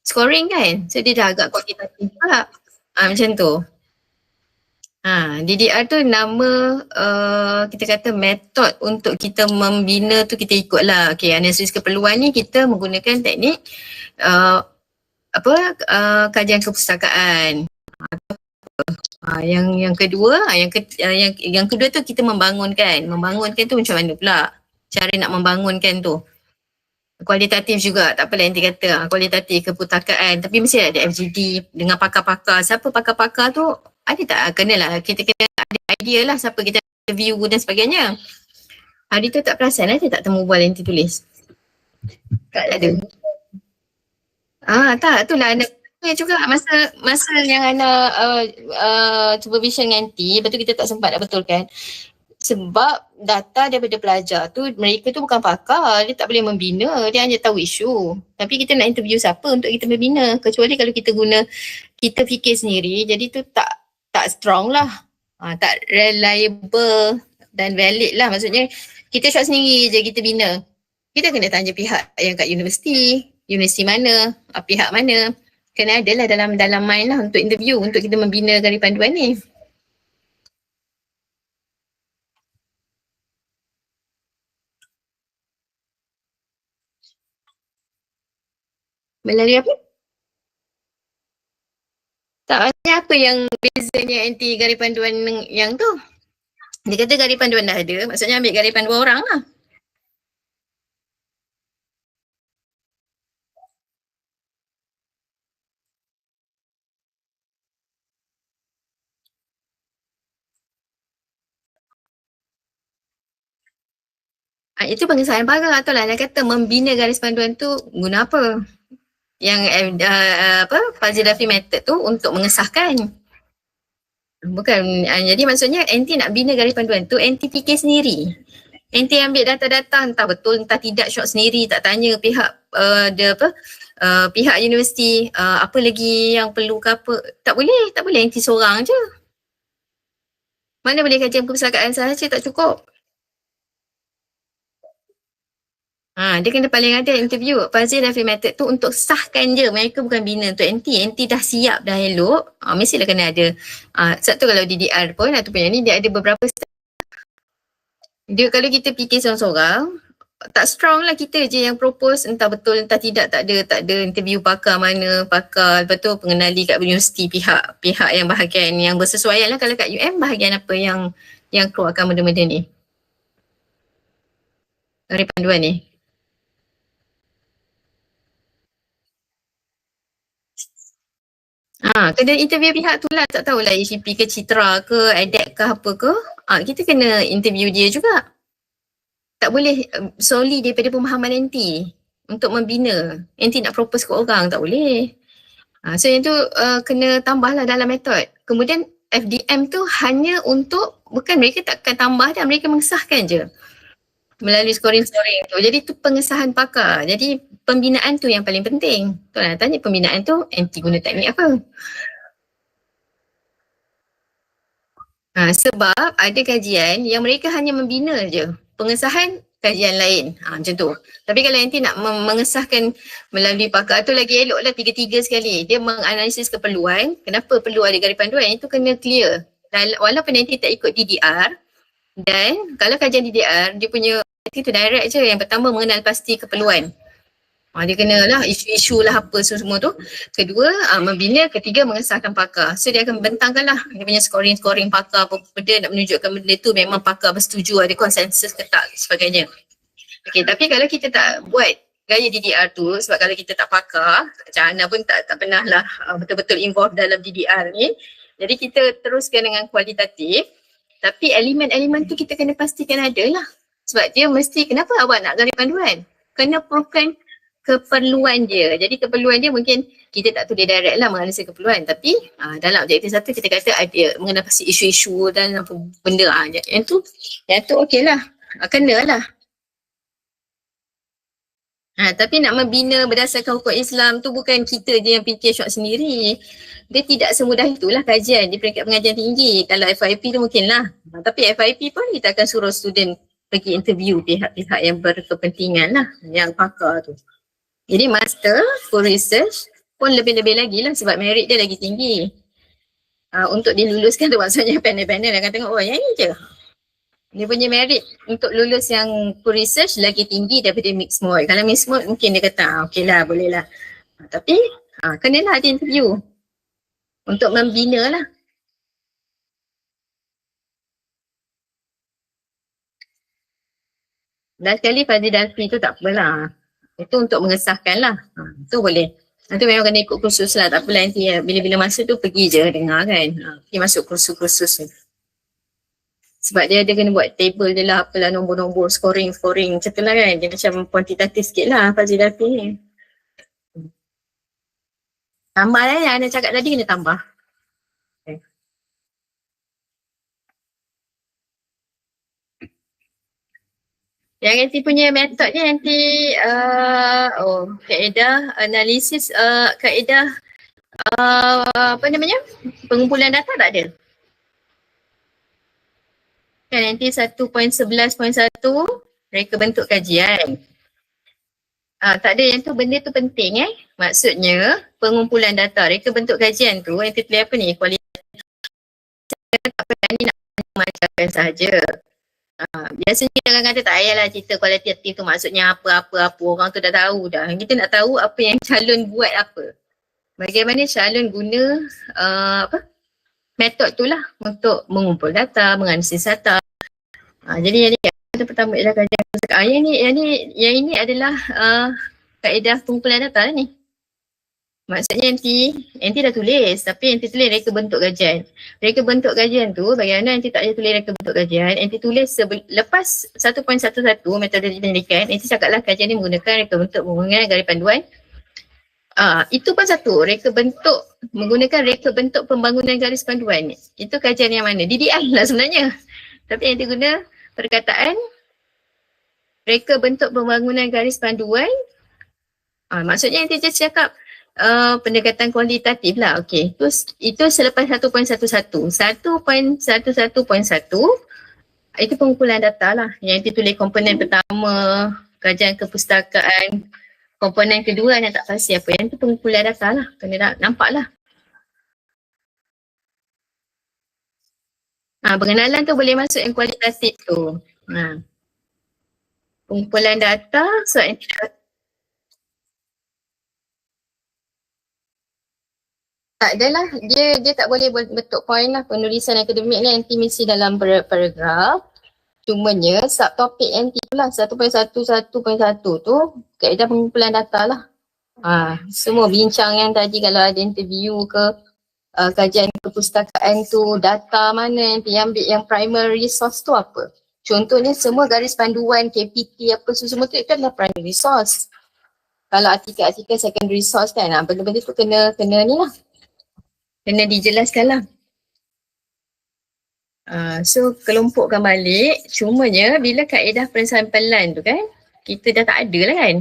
scoring kan, so dia dah agak kualitatif pula. Macam tu. DDR tu nama kita kata metod untuk kita membina tu kita ikut lah. Okay, analisis keperluan ni kita menggunakan teknik kajian kepustakaan. Yang kedua, yang kedua tu kita membangunkan. Membangunkan tu macam mana pula? Cara nak membangunkan tu. Kualitatif juga, tak apalah nanti kata kualitatif kepustakaan, tapi mesti ada FGD dengan pakar-pakar. Siapa pakar-pakar tu? Ada tak? Kenalah, kita kena ada idea lah siapa kita interview dan sebagainya. Hari tu tak perasan lah, dia tak temu bual yang tulis. Tak ada. Tak, itulah anak juga masa yang anak supervision nanti, betul kita tak sempat nak betulkan. Sebab data daripada pelajar tu, mereka tu bukan pakar, dia tak boleh membina, dia hanya tahu isu. Tapi kita nak interview siapa untuk kita membina, kecuali kalau kita kita fikir sendiri, jadi tu tak strong lah, tak reliable dan valid lah. Maksudnya kita shot sendiri je kita bina. Kita kena tanya pihak yang kat universiti mana, pihak mana. Kena ada lah dalam mind lah untuk interview, untuk kita membina garis panduan ni. Melalui apa? Tak, maksudnya apa yang bezanya anti garis panduan yang tu? Dia kata garis panduan dah ada, maksudnya ambil garis panduan orang lah. Itu pengesahan pagar atau lah dia kata membina garis panduan tu guna apa? Yang Fazil Dafi method tu untuk mengesahkan. Bukan, jadi maksudnya anti nak bina garis panduan tu, anti fikir sendiri. Anti ambil data-data entah betul entah tidak shot sendiri, tak tanya pihak pihak universiti apa lagi yang perlu ke apa. Tak boleh anti seorang je. Mana boleh kajian perpustakaan sahaja tak cukup. Dia kena paling ada interview Fazil Dafi method tu untuk sahkan je. Mereka bukan bina untuk anti dah siap dah elok. Mestilah kena ada. Sebab tu kalau DDR pun ataupun yang ni dia ada beberapa dia kalau kita fikir seorang-seorang tak strong lah kita je yang propose entah betul entah tidak, tak ada interview pakar mana, pakar lepas tu pengenali kat universiti pihak yang bahagian yang bersesuaian lah. Kalau kat UM bahagian apa yang keluarkan benda-benda ni, garis panduan ni. Kena interview pihak tu lah, tak tahulah HCP ke Citra ke ADEC ke apa ke. Kita kena interview dia juga. Tak boleh solely daripada pemahaman anti untuk membina. Anti nak propose ke orang, tak boleh. So yang tu kena tambah lah dalam metod. Kemudian FDM tu hanya untuk, bukan mereka takkan tambah dah, mereka mengesahkan je melalui scoring-scoring tu. Jadi tu pengesahan pakar. Jadi pembinaan tu yang paling penting. Tu lah tanya pembinaan tu anti guna teknik apa. Sebab ada kajian yang mereka hanya membina je. Pengesahan kajian lain. Macam tu. Tapi kalau nanti nak mengesahkan melalui pakar tu lagi elok lah 3-3 sekali. Dia menganalisis keperluan. Kenapa perlu ada garis panduan. Itu kena clear. Dan walaupun nanti tak ikut DDR. Dan kalau kajian DDR, dia punya itu direct je. Yang pertama mengenal pasti keperluan. Dia kenalah isu-isu lah apa semua tu. Kedua, membina. Ketiga, mengesahkan pakar. So dia akan bentangkan lah dia punya scoring pakar apa benda nak menunjukkan benda tu memang pakar bersetuju, ada konsensus ke tak sebagainya. Okay, tapi kalau kita tak buat gaya DDR tu, sebab kalau kita tak pakar, Cik Hana pun tak pernah lah betul-betul involved dalam DDR ni. Jadi kita teruskan dengan kualitatif. Tapi elemen-elemen tu kita kena pastikan ada lah. Sebab dia mesti, kenapa awak nak garis panduan? Kena proofkan keperluan dia. Jadi keperluan dia mungkin kita tak tulis direct lah menganalisis keperluan. Tapi dalam objektif satu kita kata ada mengenai pasti isu-isu dan apa benda. Yang tu okey lah. Kena lah. Tapi nak membina berdasarkan hukum Islam tu bukan kita je yang fikir shot sendiri. Dia tidak semudah itulah kajian di peringkat pengajian tinggi. Kalau FYP tu mungkin lah. Tapi FYP pun kita akan suruh student pergi interview pihak-pihak yang berkepentingan lah. Yang pakar tu. Jadi master for research pun lebih-lebih lagi lah sebab merit dia lagi tinggi. Untuk diluluskan tu maksudnya panel-panel akan tengok, yang ni je. Dia punya merit untuk lulus yang for research lagi tinggi daripada mixed mode. Kalau mixed mode mungkin dia kata, okey lah, boleh lah. Tapi kenalah ada interview untuk membina lah. Dan sekali Fazil Dafi tu tak apalah. Itu untuk mengesahkan lah. Itu boleh. Nanti memang kena ikut kursus lah. Tak apalah nanti bila-bila masa tu pergi je dengar kan. Pergi masuk kursus-kursus ni. Sebab dia ada kena buat table je lah. Apalah nombor-nombor, scoring macam tu lah kan. Dia macam kuantitatif sikit lah Fazil Dafi ni. Tambah lah yang anda cakap tadi kena tambah. Yang nanti punya metodnya nanti kaedah analisis, kaedah apa namanya, pengumpulan data tak ada. Kan nanti 1.11.1 mereka bentuk kajian. Tak ada yang tu, benda tu penting Maksudnya pengumpulan data, mereka bentuk kajian tu nanti pilih apa ni, kualitas tak berani nak mengajarkan sahaja. Biasanya orang kata tak payahlah cerita kualitatif tu maksudnya apa-apa, orang tu dah tahu dah. Kita nak tahu apa yang calon buat apa. Bagaimana calon guna metod tu lah untuk mengumpul data, menganalisis data. Jadi yang pertama ialah kajian pusaka. Yang ini adalah kaedah pengumpulan data lah ni. Maksudnya NT dah tulis, tapi NT tulis reka bentuk kajian. Reka bentuk kajian tu, bagaimana NT tak boleh tulis reka bentuk kajian, NT tulis lepas 1.11 metodologi penyelidikan, NT cakaplah kajian ni menggunakan reka bentuk pembangunan garis panduan. Itu pun satu, menggunakan reka bentuk pembangunan garis panduan. Itu kajian yang mana? DDI lah sebenarnya. Tapi NT guna perkataan reka bentuk pembangunan garis panduan. Maksudnya NT just cakap pendekatan kualitatif lah. Okey. Itu selepas 1.11. 1.11.1 itu pengumpulan data lah. Yang ditulis komponen pertama, kajian kepustakaan. Komponen kedua yang tak pasti apa. Yang itu pengumpulan data lah. Kena nampak lah. Pengenalan tu boleh masuk yang kualitatif tu. Pengumpulan data, so tak adalah, dia tak boleh bentuk point lah. Penulisan akademik ni NT mesti dalam paragraf. Cumanya subtopik NT tu lah 1.11.1 tu kaedah pengumpulan data lah. Semua bincang yang tadi kalau ada interview ke kajian kepustakaan tu, data mana yang diambil, yang primary resource tu apa. Contohnya semua garis panduan, KPT apa semua tu itu adalah primary resource. Kalau artikel-artikel secondary resource kan, benda-benda tu kena ni lah. Kena dijelaskan lah. So kelompokkan balik, cumanya bila kaedah pensampalan tu kan, kita dah tak ada lah kan.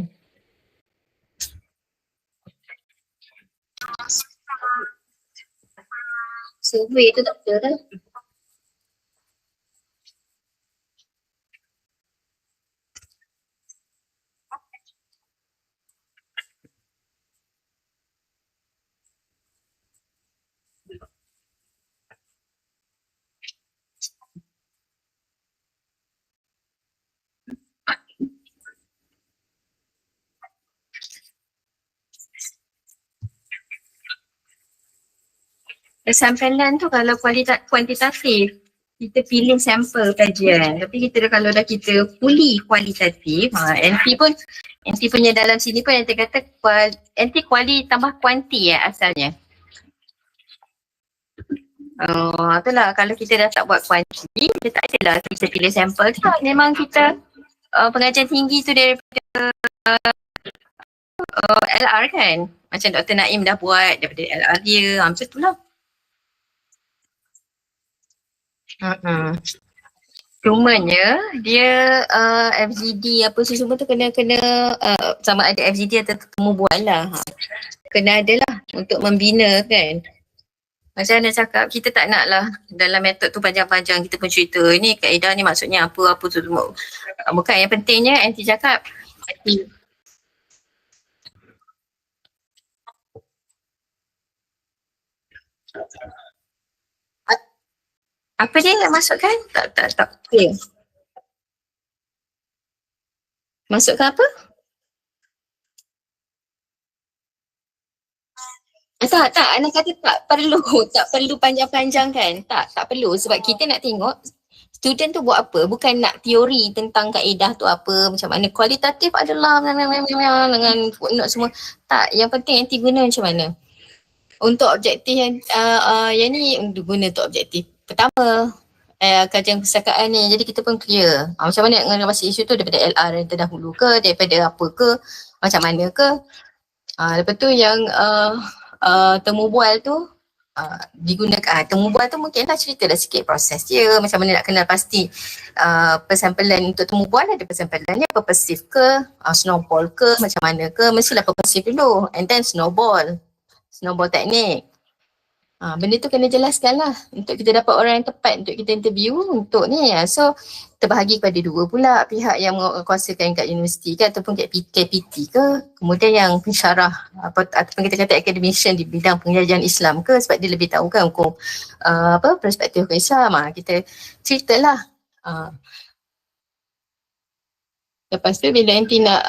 Survey tu tak ada dah. Sampaian tu kalau kuantitatif, kita pilih sampel kajian. Tapi kalau kita fully kualitatif, NT punya dalam sini pun NT kata NT kuali tambah kuanti asalnya. Itulah kalau kita dah tak buat kuanti, kita tak adalah kita pilih sampel. Memang kita pengajian tinggi tu daripada LR kan. Macam Dr. Naim dah buat daripada LR dia, macam tu lah. Cumanya dia FGD apa semua tu kena sama ada FGD atau temu bual lah. Kena ada lah untuk membina kan. Macam mana cakap, kita tak nak lah dalam metod tu panjang-panjang kita pun cerita ni kaedah ni maksudnya apa tu semua. Bukan, yang pentingnya NT cakap apa dia nak masukkan? Tak. Okay. Masukkan apa? Tak. Anak kata tak perlu panjang-panjang kan? Tak perlu sebab kita nak tengok student tu buat apa. Bukan nak teori tentang kaedah tu apa, macam mana. Kualitatif adalah dengan footnote semua. Tak, yang penting nanti guna macam mana. Untuk objektif yang ni guna untuk objektif pertama kajian perpustakaan ni, jadi kita pun clear macam mana nak mengatasi isu tu daripada LR yang terdahulu ke, daripada apa ke, macam mana ke. Lepas tu yang temu bual tu digunakan. Temu bual tu mungkinlah ceritalah sikit proses dia, macam mana nak kenal pasti persampalan untuk temu bual ada persampalannya purposive ke, snowball ke, macam mana ke, mestilah purposive dulu and then snowball teknik. Benda tu kena jelaskan lah untuk kita dapat orang yang tepat untuk kita interview untuk ni. So terbahagi kepada dua pula, pihak yang menguasakan kat universiti ke ataupun KPT ke, kemudian yang pensyarah ataupun kita kata academician di bidang pengajian Islam ke, sebab dia lebih tahu kan hukum perspektif hukum Islam. Kita ceritalah Lepas tu bila nanti nak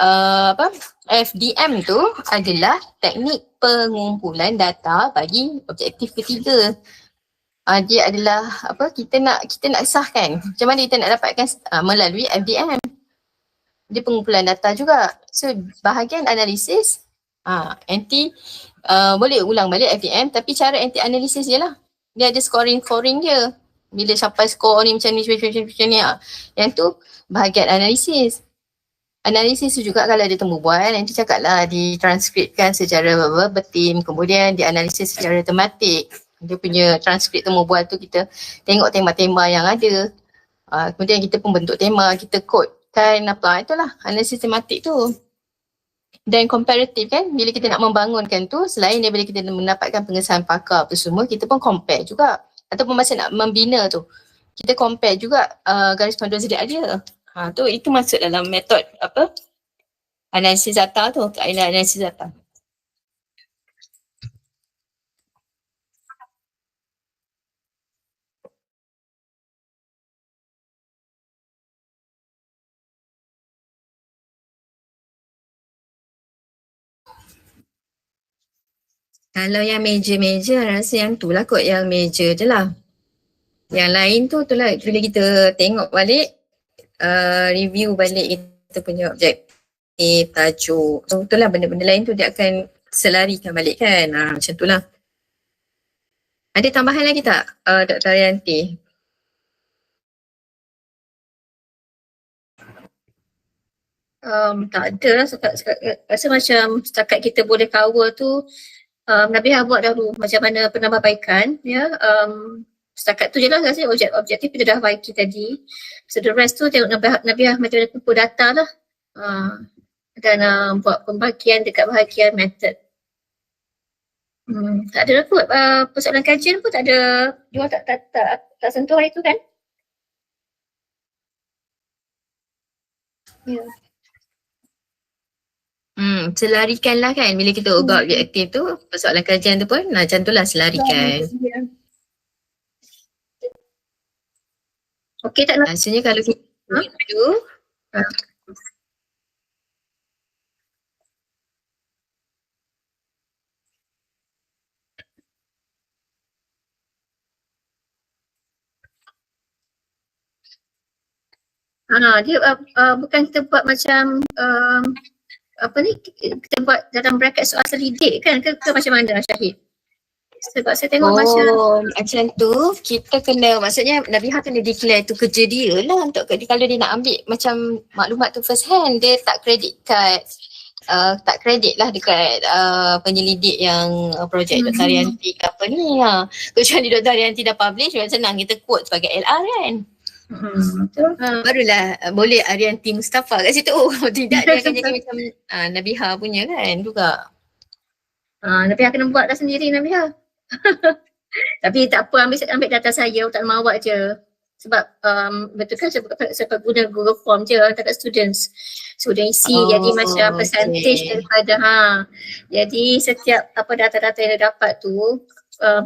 FDM tu adalah teknik pengumpulan data bagi objektif ketiga. Dia adalah kita nak sahkan macam mana kita nak dapatkan melalui FDM. Dia pengumpulan data juga. So bahagian analisis anti boleh ulang balik FDM tapi cara anti analisis je lah. Dia ada scoring dia. Bila sampai skor ni macam ni. Yang tu bahagian analisis. Analisis tu juga kalau dia temu bual, nanti cakap lah ditranskripkan secara bertim, kemudian dianalisis secara tematik. Dia punya transkrip temu bual tu kita tengok tema-tema yang ada. Kemudian kita pun bentuk tema, kita codekan itulah analisis tematik tu. Dan komparatif kan, bila kita nak membangunkan tu, selain daripada kita mendapatkan pengesahan pakar apa semua, kita pun compare juga. Ataupun masa nak membina tu, kita compare juga garis panduan sedia ada. Itu masuk dalam metod analisis data tu, kaedah analisis data. Kalau yang major rasa yang tu lah kot yang major je lah. Yang lain tu lah bila kita tengok balik review balik kita punya objektif, tajuk. So itulah benda-benda lain tu dia akan selarikan balik kan. Macam tu lah. Ada tambahan lagi tak Dr. Arianti? Tak ada lah. Rasa macam setakat kita boleh cover tu Nabiha buat dahulu macam mana penambahbaikan ya. Setakat tu je lah rasanya objektif kita dah baiki tadi. So the rest tu tengok Nabiha macam mana kumpul data lah. Dan buat pembagian dekat bahagian method. Tak ada lah kot. Persoalan kajian pun tak ada. Dia tak sentuh hari tu kan? Ya. Selarikanlah kan bila kita ubah objektif tu, persoalan kajian tu pun macam tu lah selarikan. Okey tak nak? Maksudnya kalau kita tu dia bukan kita buat macam kita buat dalam bracket soal selidik kan ke macam mana Syahid? Sebab saya tengok macam tu kita kena, maksudnya Nabiha kena declare tu kerja dia lah untuk kalau dia nak ambil macam maklumat tu first hand, dia tak kredit lah dekat penyelidik yang projek Dr. Arianti ke apa ni. Kecuali Dr. Arianti dah publish, memang senang kita quote sebagai LR kan. Barulah boleh Arianti Mustafa kat situ. Tidak, dia akan jadi macam Nabiha punya kan juga. Nabiha kena buat dah sendiri Nabiha. Tapi tak apa, ambil data saya, tak nama awak je. Sebab betul kan saya guna Google Form je dekat students. So dia isi jadi macam percentage daripada Jadi setiap data-data yang dia dapat tu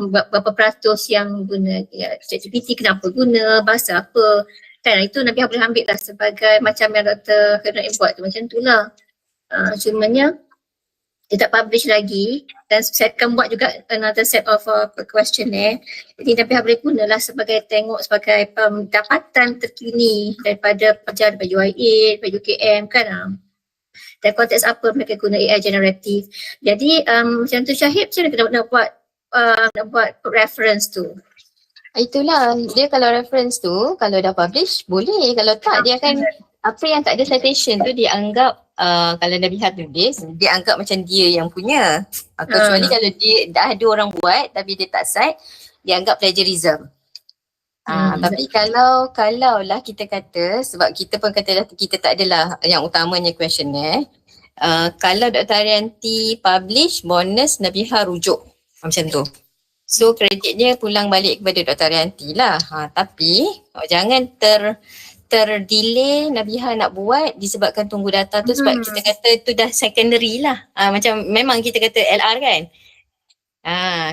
berapa peratus yang guna ChatGPT, kenapa guna, bahasa apa. Kan itu Nabiha boleh ambil lah sebagai macam yang Dr. Khairul buat tu, macam tu lah. Cumanya dia tak publish lagi dan saya akan buat juga another set of questionnaire. Jadi Nabiha boleh gunalah sebagai sebagai pendapatan terkini daripada pelajar daripada UI8, daripada UKM kan. Dan konteks apa mereka guna AI generatif. Jadi macam tu Syahid, macam mana kita nak buat reference tu? Itulah, dia kalau reference tu kalau dah publish boleh, kalau tak dia akan apa yang tak ada citation tu dianggap kalau Nabiha tulis, dia anggap macam dia yang punya. Kecuali kalau dia dah ada orang buat tapi dia tak cite, dia anggap plagiarism. Tapi kalau lah kita kata, sebab kita pun kata kita tak adalah yang utamanya questionnaire, kalau Dr. Arianti publish, bonus Nabiha rujuk macam tu. So kreditnya pulang balik kepada Dr. Arianti lah. Tapi jangan terdelay Nabiha nak buat disebabkan tunggu data tu, sebab kita kata tu dah secondary lah. Macam memang kita kata LR kan.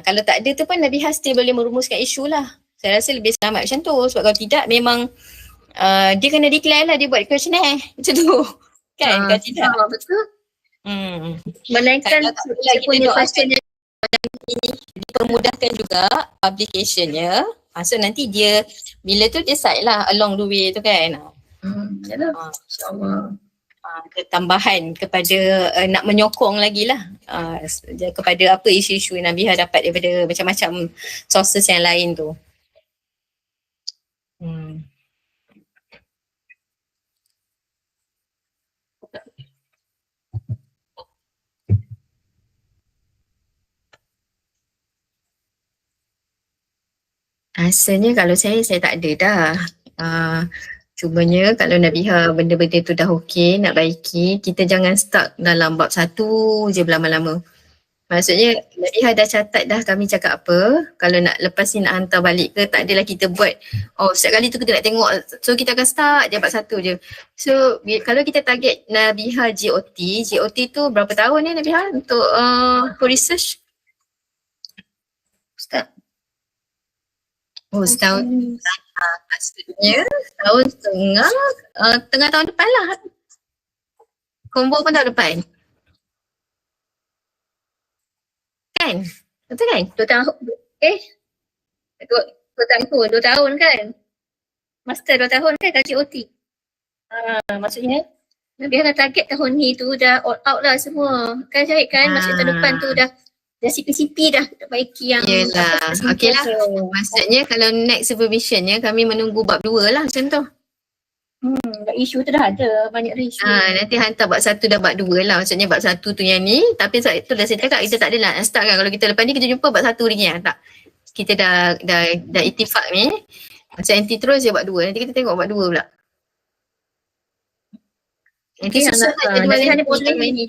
Kalau tak ada tu pun Nabiha still boleh merumuskan isu lah. Saya rasa lebih selamat macam tu, sebab kalau tidak memang dia kena declare lah dia buat questionnaire macam tu. Kan tidak? Betul. Kalau Melainkan tak boleh dia kita punya doakan version yang dipermudahkan juga publicationnya. So nanti dia bila tu decide lah along the way tu kan. yalah, Ah. insyaAllah. Tambahan kepada nak menyokong lagi lah kepada apa isu-isu yang Nabihah dapat daripada macam-macam sources yang lain tu. Rasanya kalau saya tak ada dah. Cumanya kalau Nabihah benda-benda tu dah okey, nak baiki, kita jangan stuck dalam bab satu je berlama-lama. Maksudnya Nabihah dah catat dah kami cakap apa, kalau nak lepas ni nak hantar balik ke, tak adalah kita buat, setiap kali tu kita nak tengok, so kita akan start je bab satu je. So kalau kita target Nabihah GOT tu berapa tahun ni Nabihah untuk research? Ustaz. Setahun. Maksudnya tahun setengah, tengah tahun depan lah. Combo pun tahun depan. Kan? Betul kan? 2 tahun. 2 tahun kan? Master 2 tahun kan kaji OT. Maksudnya Nabihah dah target tahun ni tu dah all out lah semua. Kan Syahid kan? Maksudnya tahun depan tu dah CP-CP dah baiki yang yelah, okey lah. Maksudnya kalau next supervisionnya kami menunggu bab 2 lah macam tu. Isu tu dah ada, banyak isu. Nanti hantar bab 1 dan bab 2 lah. Maksudnya bab 1 tu yang ni, tapi tu dah saya cakap kita tak adalah nak start kan. Kalau kita lepas ni kita jumpa bab 1 lagi tak. Kita dah itifak ni. Macam nanti terus je bab 2. Nanti kita tengok bab 2 pula. Nanti susah nak jadual ni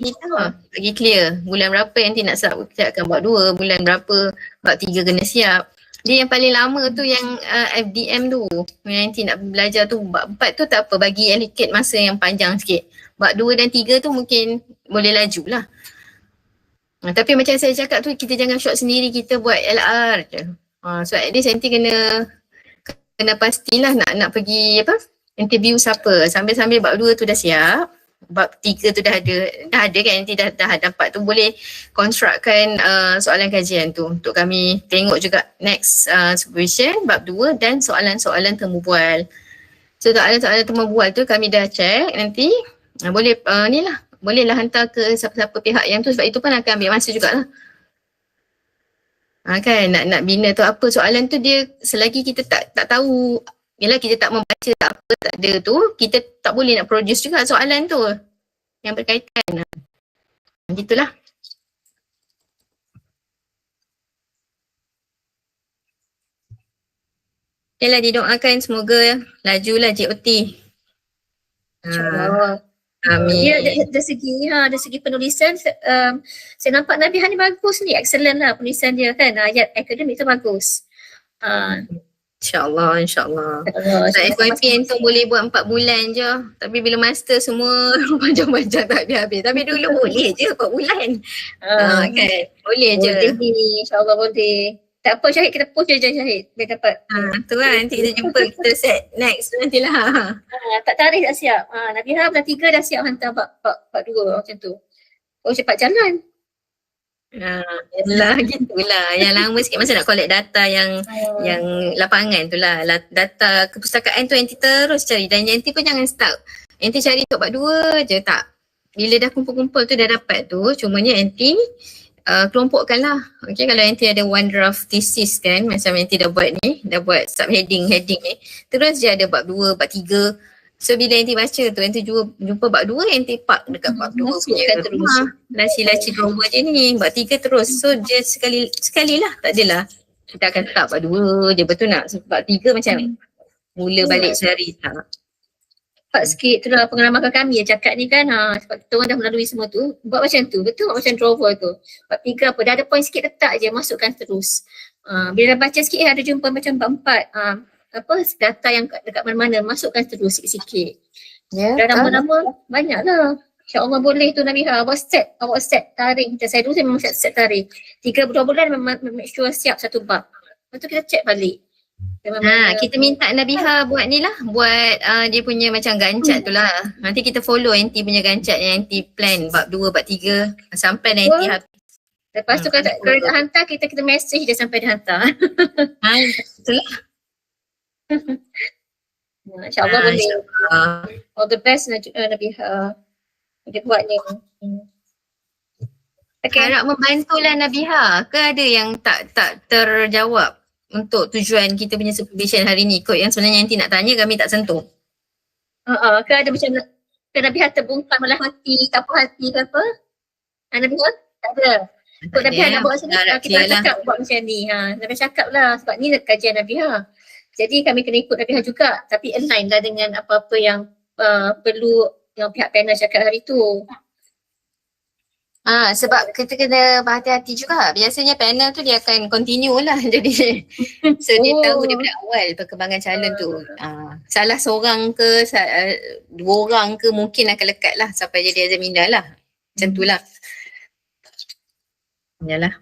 bagi clear. Bulan berapa nanti nak siapkan bab 2, bulan berapa bab 3 kena siap. Dia yang paling lama tu yang FDM tu. Yang nanti nak belajar tu bab 4 tu tak apa, bagi allocate masa yang panjang sikit. Bab 2 dan 3 tu mungkin boleh laju lah. Tapi macam saya cakap tu, kita jangan short sendiri, kita buat LR je. So at least nanti kena pastilah nak pergi interview siapa. Sambil-sambil bab 2 tu dah siap. Bab 3 tu dah ada kan, nanti dah dapat tu, boleh constructkan soalan kajian tu untuk kami tengok juga next supervision bab 2 dan soalan-soalan temu bual. So soalan-soalan temu bual tu kami dah check, nanti bolehlah hantar ke siapa-siapa pihak yang tu, sebab itu pun akan ambil masa jugalah. Kan nak bina tu apa soalan tu, dia selagi kita tak tahu, yelah kita tak membaca tak ada tu, kita tak boleh nak produce juga soalan tu yang berkaitan. Gitulah. Yalah, didoakan semoga lajulah JOT. InsyaAllah. Amin. Dia dari segi penulisan, saya nampak Nabihah ni bagus ni, excellent lah penulisan dia kan, ayat akademik tu bagus. InsyaAllah. FYP tu boleh buat 4 bulan je. Tapi bila master semua panjang-panjang tak habis-habis. Tapi dulu boleh je 4 bulan. Kan? Boleh je. Boleh, insyaAllah boleh. Tak apa Syahid, kita push je Syahid. Biar dapat. Tu lah, nanti kita jumpa, kita set next nantilah. Tak tarikh dah siap. Nabihah bulan 3 dah siap hantar bab 2 macam tu. Cepat jalan. Yalah, gitulah. Yang lama sikit masa nak collect data yang lapangan tu lah. Data kepustakaan tu nanti terus cari, dan nanti pun jangan start. Nanti cari untuk bab 2 je tak. Bila dah kumpul-kumpul tu dah dapat tu, cumanya nanti kelompokkan lah. Okay, kalau nanti ada one draft thesis kan, macam nanti dah buat ni, dah buat subheading ni, terus je ada bab 2, bab 3. So bila nanti baca tu, nanti jumpa bab 2, nanti park dekat bab 2 punya laci-laci drawer je ni, bab 3 terus. So dia sekali lah, tak adalah kita akan start bab 2 je, betul nak? So, bab 3 macam mula balik cari tak. Cepat sikit tu lah pengalaman kami yang cakap ni kan, sebab kita orang dah melalui semua tu, buat macam tu, betul macam drawer tu. Bab 3 apa, dah ada point sikit letak je, masukkan terus. Bila dah baca sikit ada jumpa macam bab 4, data yang dekat mana-mana, masukkan terus sikit-sikit. Dah lama-lama banyak lah. InsyaAllah boleh tu Nabihah. Awak set tarikh. Macam saya dulu saya memang set tarikh. 3 bulan make sure siap satu bab. Lepas tu kita check balik. Kita minta Nabiha buat ni lah, buat dia punya macam gancat tu lah. Nanti kita follow NT punya gancat yang NT plan bab 2, bab 3 sampai nanti habis. Lepas tu kalau nak hantar, kita message dia sampai dia hantar. Betul lah. InsyaAllah boleh. All the best Nabiha. Dia buat ni. Harap membantulah Nabiha. Ke ada yang tak terjawab untuk tujuan kita punya supervision hari ni? Kot yang sebenarnya nanti nak tanya kami tak sentuh. Ke ada macam Nabiha terbungkam malah hati, tak apa hati ke apa? Nabiha? Tak ada. Kot Nabiha nak buat macam ni, kita cakap buat macam ni. Nabiha cakap lah sebab ni kajian Nabiha. Jadi kami kena ikut Nabiha juga, tapi align lah dengan apa-apa yang perlu yang pihak panel cakap hari tu. Sebab kita kena berhati-hati juga. Biasanya panel tu dia akan continue lah. Jadi so dia tahu daripada awal perkembangan calon tu. Salah seorang ke, dua orang ke mungkin akan lekat lah sampai jadi examiner lah. Macam tu lah. Yalah.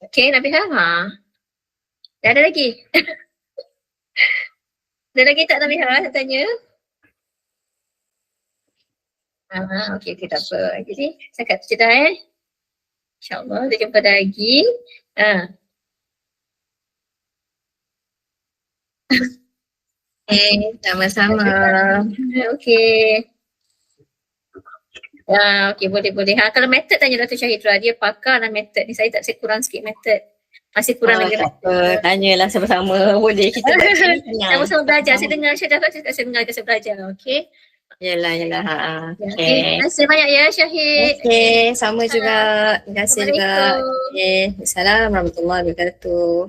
Okay Nabiha. Dah ada lagi? Ada lagi tak Nabiha nak tanya? Okay, tak apa. Jadi, saya kat cerita InsyaAllah, kita jumpa lagi. Sama-sama. Okay. Okay, boleh. Kalau method tanya Dr. Syahidra, dia pakar dalam method ni. Saya kurang sikit method. Masih kurang lagi. Tanyalah sama-sama. Boleh kita sama-sama belajar. Saya dengar Syahidra, saya dengar, saya belajar. Okay. Yalah. Okay. Terima kasih banyak ya Syahid. Okay, sama juga. Terima kasih juga. Okay. Assalamualaikum warahmatullahi wabarakatuh.